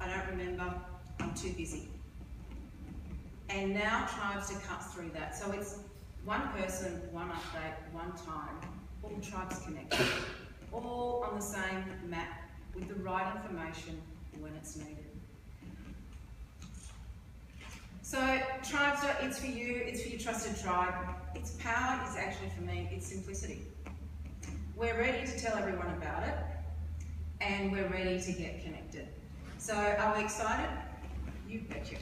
Speaker 8: I don't remember, I'm too busy. And now Tribesta cuts through that. So it's one person, one update, one time, all tribes connected, all on the same map with the right information when it's needed. So Tribesta, it's for you, it's for your trusted tribe. Its power is actually for me, it's simplicity. We're ready to tell everyone about it, and we're ready to get connected. So are we excited? You betcha.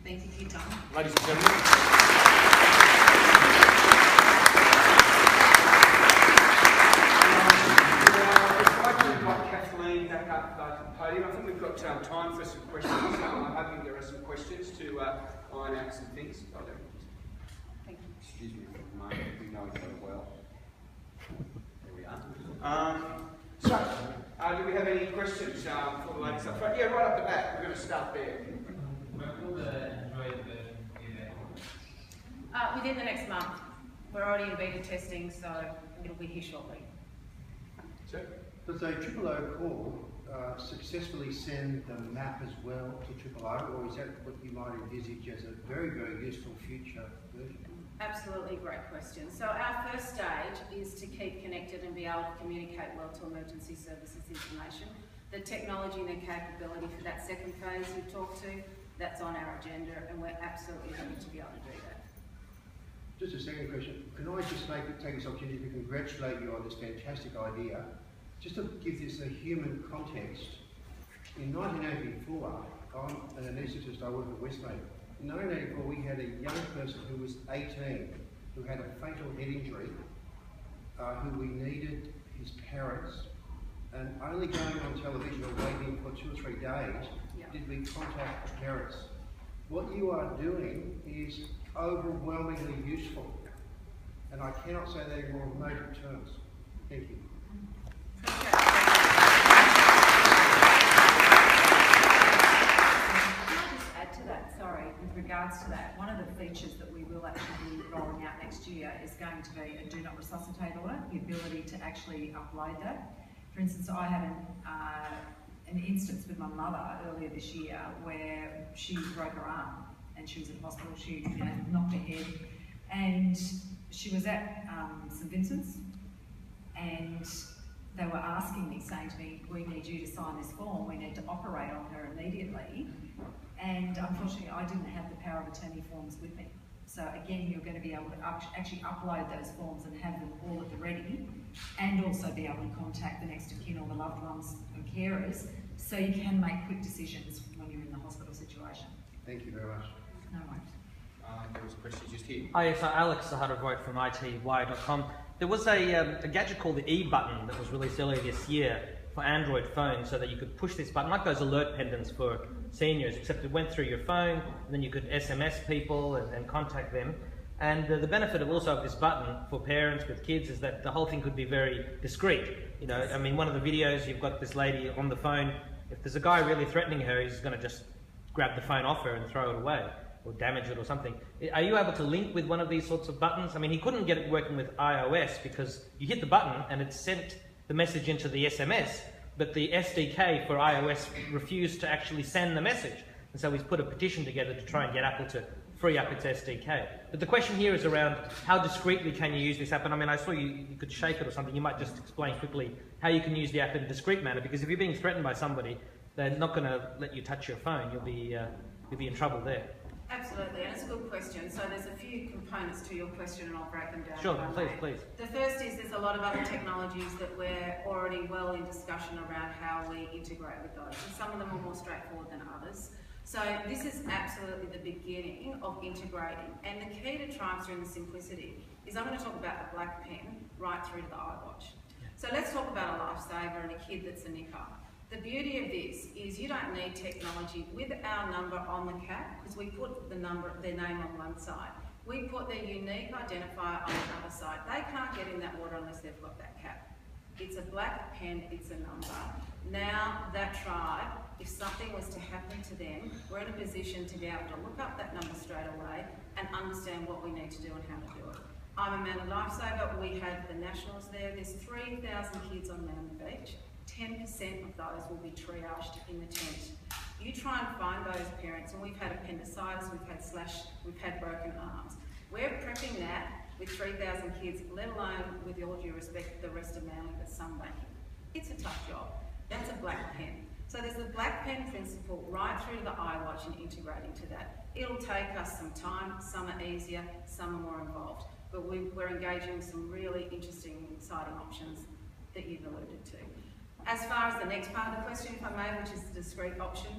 Speaker 8: Thank you for your time.
Speaker 1: Ladies and gentlemen. I'd like to invite Kathleen back up to the podium. I think we've got time for some questions. I'm hoping there are some questions to iron out some things.
Speaker 8: Thank you.
Speaker 1: Excuse me for a moment, we know each other well. There we are. Do we have any questions for the ladies up front? Yeah, right up the back. We're going to start there.
Speaker 8: Within the next month. We're already in beta testing, so it'll be here shortly.
Speaker 1: Sir?
Speaker 9: Does a 000 call successfully send the map as well to 000, or is that what you might envisage as a very, very useful future version?
Speaker 8: Absolutely, great question. So our first stage is to keep connected and be able to communicate well to emergency services information. The technology and the capability for that second phase you've talked to, that's on our agenda, and we're absolutely ready to be able to do that.
Speaker 9: Just a second question. Can I just take this opportunity to congratulate you on this fantastic idea? Just to give this a human context, in 1984, I'm an anaesthetist, I work at Westmead. In 1984, we had a young person who was 18, who had a fatal head injury, who we needed his parents, and only going on television or waiting for 2 or 3 days did we contact the parents. What you are doing is overwhelmingly useful, and I cannot say that in more emotive terms. Thank you.
Speaker 2: With regards to that, one of the features that we will actually be rolling out next year is going to be a do not resuscitate order, the ability to actually upload that. For instance, I have an instance with my mother earlier this year where she broke her arm and she was in hospital. She knocked her head, and she was at St Vincent's, and they were asking me, saying to me, we need you to sign this form, we need to operate on her immediately. And unfortunately, I didn't have the power of attorney forms with me. So again, you're going to be able to actually upload those forms and have them all at the ready, and also be able to contact the next of kin or the loved ones and carers, so you can make quick decisions when you're in the hospital situation.
Speaker 9: Thank you very much.
Speaker 2: No worries.
Speaker 1: There was a question just here.
Speaker 10: Hi, yes, Alex Sahadovite from iTWire.com. There was a gadget called the E button that was released earlier this year for Android phones, so that you could push this button, like those alert pendants for seniors, except it went through your phone, and then you could SMS people and contact them. And the benefit of also of this button for parents with kids is that the whole thing could be very discreet. You know, I mean, one of the videos, you've got this lady on the phone. If there's a guy really threatening her, he's going to just grab the phone off her and throw it away, or damage it or something. Are you able to link with one of these sorts of buttons? I mean, he couldn't get it working with iOS because you hit the button and it sent the message into the SMS, but the SDK for iOS refused to actually send the message. And so he's put a petition together to try and get Apple to free up its SDK. But the question here is around how discreetly can you use this app? And I mean, I saw you could shake it or something. You might just explain quickly how you can use the app in a discreet manner, because if you're being threatened by somebody, they're not going to let you touch your phone. You'll be in trouble there.
Speaker 8: Absolutely, and it's a good question. So there's a few components to your question, and I'll break them down.
Speaker 10: Sure, please.
Speaker 8: The first is there's a lot of other technologies that we're already well in discussion around how we integrate with those, and some of them are more straightforward than others. So this is absolutely the beginning of integrating, and the key to Tribesta in the simplicity is I'm going to talk about the black pen right through to the iWatch. So let's talk about a lifesaver and a kid that's a nicker. The beauty of this is you don't need technology with our number on the cap, because we put their name on one side. We put their unique identifier on the other side. They can't get in that water unless they've got that cap. It's a black pen, it's a number. Now that tribe, if something was to happen to them, we're in a position to be able to look up that number straight away and understand what we need to do and how to do it. I'm a Man of Lifesaver. We had the Nationals there. There's 3,000 kids on Manly Beach. 10% of those will be triaged in the tent. You try and find those parents, and we've had appendicitis, we've had broken arms. We're prepping that with 3,000 kids, let alone, with all due respect, the rest of Manly that's sunbaking. It's a tough job. That's a black pen. So there's the black pen principle right through to the iWatch and integrating to that. It'll take us some time, some are easier, some are more involved. But we're engaging in some really interesting and exciting options that you've alluded to. As far as the next part of the question, if I may, which is the discrete option,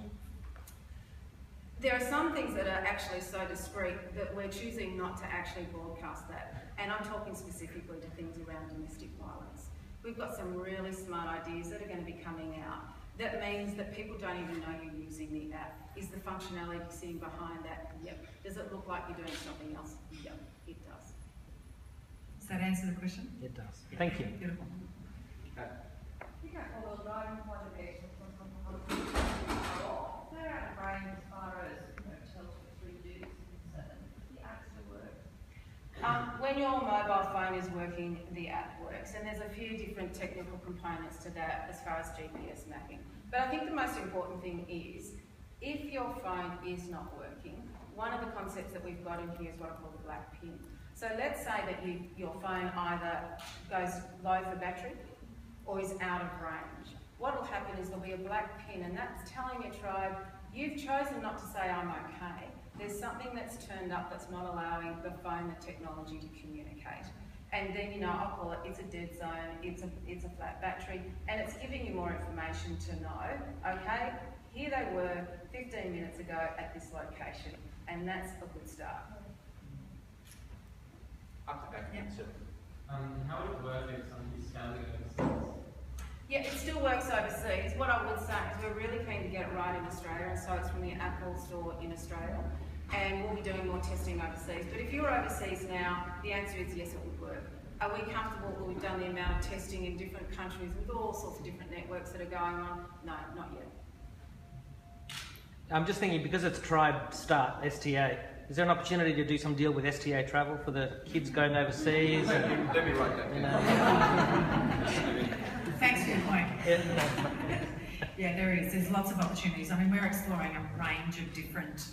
Speaker 8: there are some things that are actually so discrete that we're choosing not to actually broadcast that. And I'm talking specifically to things around domestic violence. We've got some really smart ideas that are going to be coming out. That means that people don't even know you're using the app. Is the functionality sitting behind that? Yep. Does it look like you're doing something else? Yep, it does.
Speaker 2: Does that answer the question?
Speaker 10: It does. Thank you.
Speaker 2: Beautiful.
Speaker 11: You can't follow a driving point of view they're out of brain as far as tells what to do the app still work.
Speaker 8: When your mobile phone is working, the app works, and there's a few different technical components to that as far as GPS mapping. But I think the most important thing is, if your phone is not working, one of the concepts that we've got in here is what I call the black pin. So let's say that your phone either goes low for battery or is out of range. What will happen is there'll be a black pin, and that's telling your tribe, you've chosen not to say I'm okay. There's something that's turned up that's not allowing the phone, the technology to communicate. And then, I'll call it, it's a dead zone, it's a flat battery, and it's giving you more information to know, okay, here they were 15 minutes ago at this location, and that's a good start.
Speaker 12: Up to back,
Speaker 8: yeah.
Speaker 12: How would it work if somebody's scaling overseas?
Speaker 8: Yeah, it still works overseas. What I would say is we're really keen to get it right in Australia, and so it's from the Apple store in Australia, and we'll be doing more testing overseas. But if you're overseas now, the answer is yes, it would work. Are we comfortable that we've done the amount of testing in different countries with all sorts of different networks that are going on? No, not yet.
Speaker 10: I'm just thinking, because it's Tribesta, STA, is there an opportunity to do some deal with STA travel for the kids going overseas?
Speaker 12: Let me write that.
Speaker 2: Thanks for your point. Yeah, there is. There's lots of opportunities. I mean, we're exploring a range of different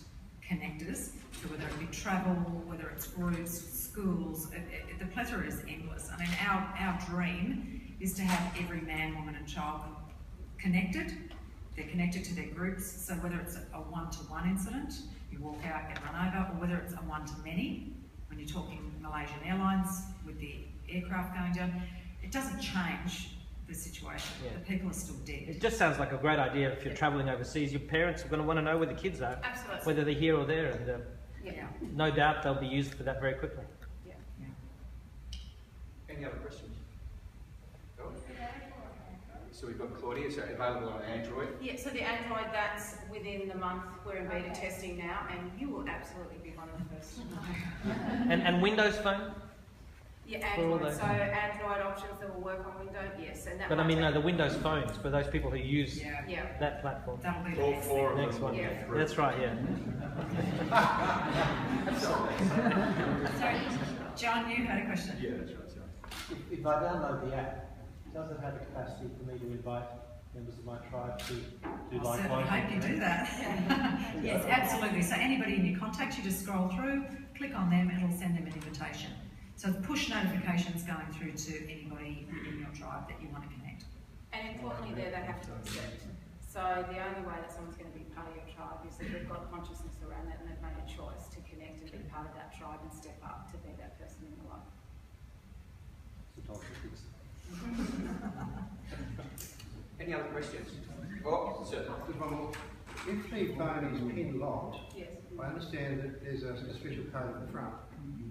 Speaker 2: connectors, so whether it be travel, whether it's groups, schools, the plethora is endless. I mean, our dream is to have every man, woman and child connected. They're connected to their groups, so whether it's a one-to-one incident, you walk out, get run over, or whether it's a one-to-many, when you're talking Malaysian Airlines with the aircraft going down, it doesn't change the situation.
Speaker 10: Yeah.
Speaker 2: The people are still dead.
Speaker 10: It just sounds like a great idea. If you're travelling overseas, your parents are going to want to know where the kids are,
Speaker 8: Absolutely.
Speaker 10: whether they're here or there, and
Speaker 2: Yeah.
Speaker 10: no doubt they'll be used for that very quickly.
Speaker 8: Yeah.
Speaker 7: Any other questions? No? So we've got Claudia, so available on Android.
Speaker 8: Yeah, so the Android, that's within the month. We're in beta testing now, and you will absolutely be one of the first to know.
Speaker 10: And Windows Phone?
Speaker 8: Yeah,
Speaker 10: For all
Speaker 8: Android.
Speaker 10: those-
Speaker 8: So Android options that will work on Windows, yes. And that
Speaker 10: But I
Speaker 8: might
Speaker 10: mean, no,
Speaker 8: take-
Speaker 10: the Windows phones, for those people who use
Speaker 8: Yeah.
Speaker 10: that platform.
Speaker 2: That'll be the
Speaker 7: All
Speaker 2: next
Speaker 7: four of
Speaker 10: Next
Speaker 7: them.
Speaker 10: one.
Speaker 8: Yeah.
Speaker 10: That's right, yeah.
Speaker 2: Sorry, John, you had a question.
Speaker 7: Yeah, that's right. Sorry.
Speaker 12: If I download the app, does it have the capacity for me to invite members of my tribe to do
Speaker 2: I
Speaker 12: like
Speaker 2: certainly hope you do that. Yes, absolutely. So anybody in your contacts, you just scroll through, click on them, and it'll send them an invitation. So push notifications going through to anybody within your tribe that you want to connect.
Speaker 8: And importantly there, they have to accept. So the only way that someone's going to be part of your tribe is that they've got consciousness around that and they've made a choice to connect and be part of that tribe and step up to be that person in your life.
Speaker 7: Any other questions? Oh, sir.
Speaker 9: Just one more. If the phone is pin locked,
Speaker 8: Yes.
Speaker 9: I understand that there's a special code at the front.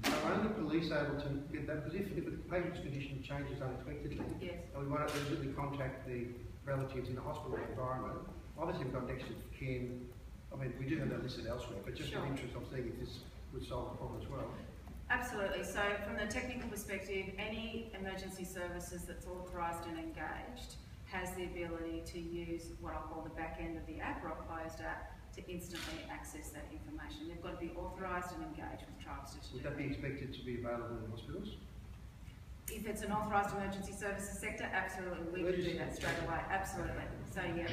Speaker 9: Are only police able to get that? Because if the patient's condition changes unexpectedly,
Speaker 8: Yes.
Speaker 9: and we want to immediately contact the relatives in the hospital environment, obviously we've got next of kin. I mean, we do have that listed elsewhere, but just
Speaker 8: Sure.
Speaker 9: in interest of seeing if this would solve the problem as well.
Speaker 8: Absolutely. So from the technical perspective, any emergency services that's authorised and engaged has the ability to use what I call the back end of the app or a closed app to instantly access that information. They've got to be authorised and engaged with tribes to
Speaker 9: Would
Speaker 8: do
Speaker 9: that be expected to be available in hospitals?
Speaker 8: If it's an authorised emergency services sector, absolutely, we can do that straight away, absolutely. So yeah.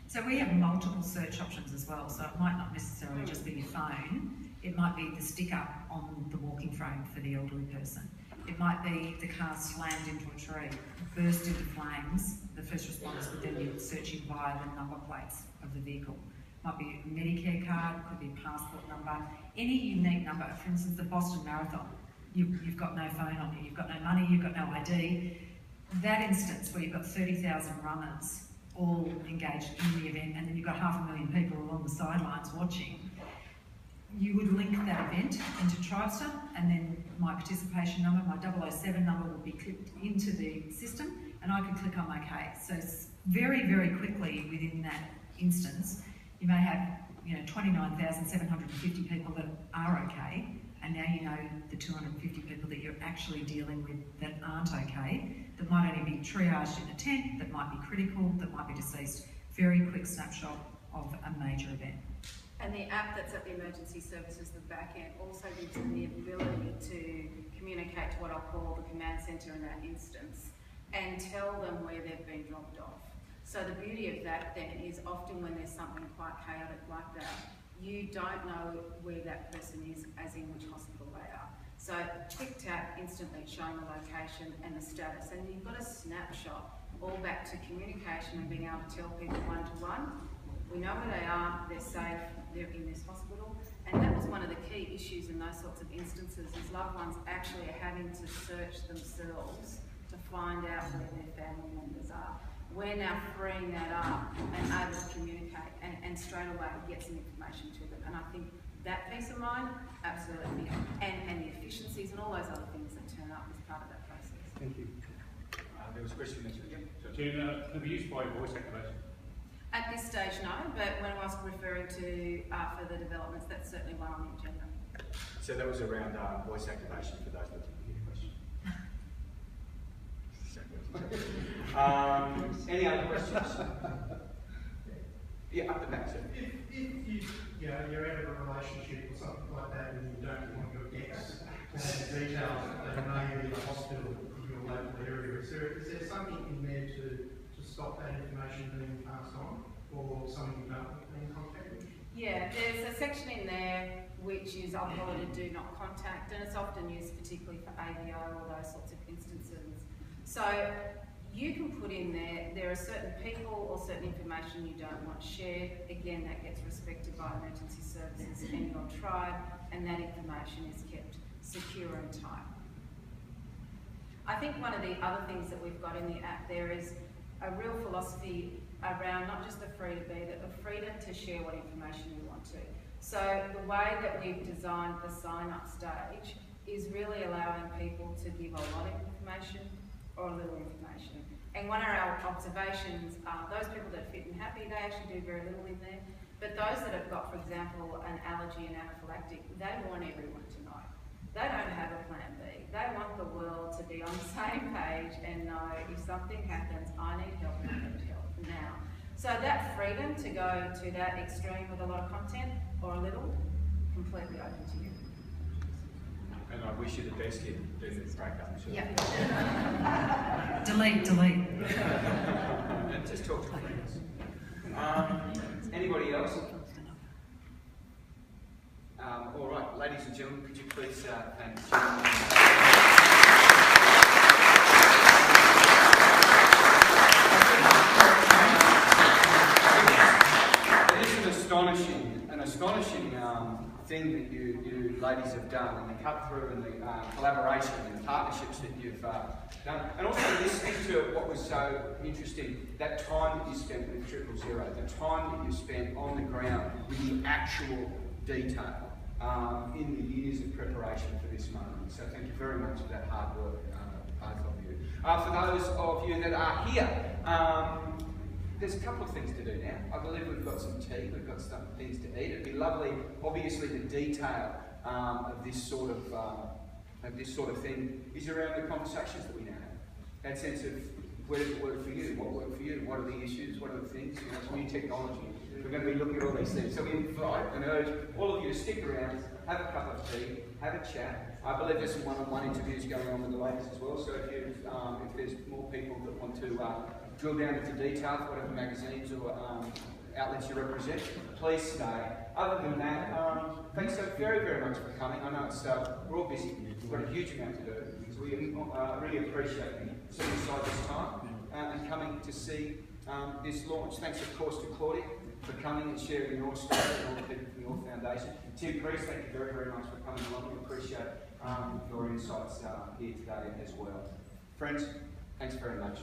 Speaker 2: So we have multiple search options as well, so it might not necessarily just be your phone. It might be the sticker on the walking frame for the elderly person. It might be the car slammed into a tree, burst into flames. The first responders would then be searching via the number plates of the vehicle. Might be a Medicare card, could be a passport number, any unique number. For instance, the Boston Marathon. You've got no phone on you, you've got no money, you've got no ID. That instance where you've got 30,000 runners all engaged in the event, and then you've got 500,000 people along the sidelines watching, you would link that event into Tribesta, and then my participation number, my 007 number would be clipped into the system, and I could click on my case. So very, very quickly within that instance, you may have 29,750 people that are okay, and now you know the 250 people that you're actually dealing with that aren't okay, that might only be triaged in a tent, that might be critical, that might be deceased. Very quick snapshot of a major event.
Speaker 8: And the app that's at the emergency services, the back end, also gives them the ability to communicate to what I'll call the command centre in that instance and tell them where they've been dropped off. So the beauty of that then is often when there's something quite chaotic like that, you don't know where that person is, as in which hospital they are. So quick tap, instantly showing the location and the status, and you've got a snapshot all back to communication and being able to tell people one-to-one. We know where they are, they're safe, they're in this hospital, and that was one of the key issues in those sorts of instances, is loved ones actually are having to search themselves to find out where their family members are. We're now freeing that up and able to communicate and straight away get some information to them. And I think that peace of mind, absolutely, and the efficiencies and all those other things that turn up as part of that process.
Speaker 9: Thank you.
Speaker 7: There was a question next week.
Speaker 12: Can be used by voice activation?
Speaker 8: At this stage, no, but when I was referring to further developments, that's certainly one on the agenda.
Speaker 7: So that was around voice activation for those that didn't hear the question. Any other questions? Yeah, up the back, sir.
Speaker 13: If you're out of a relationship or something like that and you don't want your ex to have the details that they know you're in the hospital in your local area, is there something in there to stop that information being passed on, or something you don't want being contacted?
Speaker 8: Yeah, there's a section in there which is, I'll call it a do not contact, and it's often used particularly for AVO or those sorts of instances. So you can put in there are certain people or certain information you don't want shared. Again, that gets respected by emergency services and your tribe, and that information is kept secure and tight. I think one of the other things that we've got in the app there is a real philosophy around not just the free to be, but the freedom to share what information you want to. So the way that we've designed the sign-up stage is really allowing people to give a lot of information or a little information. And one of our observations are those people that are fit and happy, they actually do very little in there. But those that have got, for example, an allergy and anaphylactic, they want everyone to know. They don't have a plan B. They want the world to be on the same page and know if something happens, I need help and I need help now. So that freedom to go to that extreme with a lot of content or a little, completely open to you.
Speaker 1: And I wish you the best in doing this breakup. Sure.
Speaker 8: Yeah.
Speaker 2: Delete.
Speaker 1: And just talk to friends. Anybody else? All right, ladies and gentlemen, could you please thank the chairman? It is an astonishing thing that you ladies have done, and the cut through and the collaboration and partnerships that you've done, and also listening to what was so interesting, that time that you spent with 000, the time that you spent on the ground with the actual detail in the years of preparation for this moment. So thank you very much for that hard work, both of you. For those of you that are here, there's a couple of things to do now. I believe we've got some tea, we've got some things to eat. It'd be lovely, obviously the detail of this sort of thing is around the conversations that we now have. That sense of where does it work for you, what worked for you, what are the issues, what are the things, it's new technology. We're going to be looking at all these things. So we invite and urge all of you to stick around, have a cup of tea, have a chat. I believe there's some one-on-one interviews going on with the ladies as well, so if there's more people that want to drill down into detail, whatever magazines or outlets you represent, please stay. Other than that, thanks so very, very much for coming. I know it's we're all busy, we've got a huge amount to do, so we really appreciate you setting aside this time and coming to see this launch. Thanks of course to Claudia for coming and sharing your story and all the people from your foundation. Tim Priest, thank you very, very much for coming along. We appreciate your insights here today as well. Friends, thanks very much.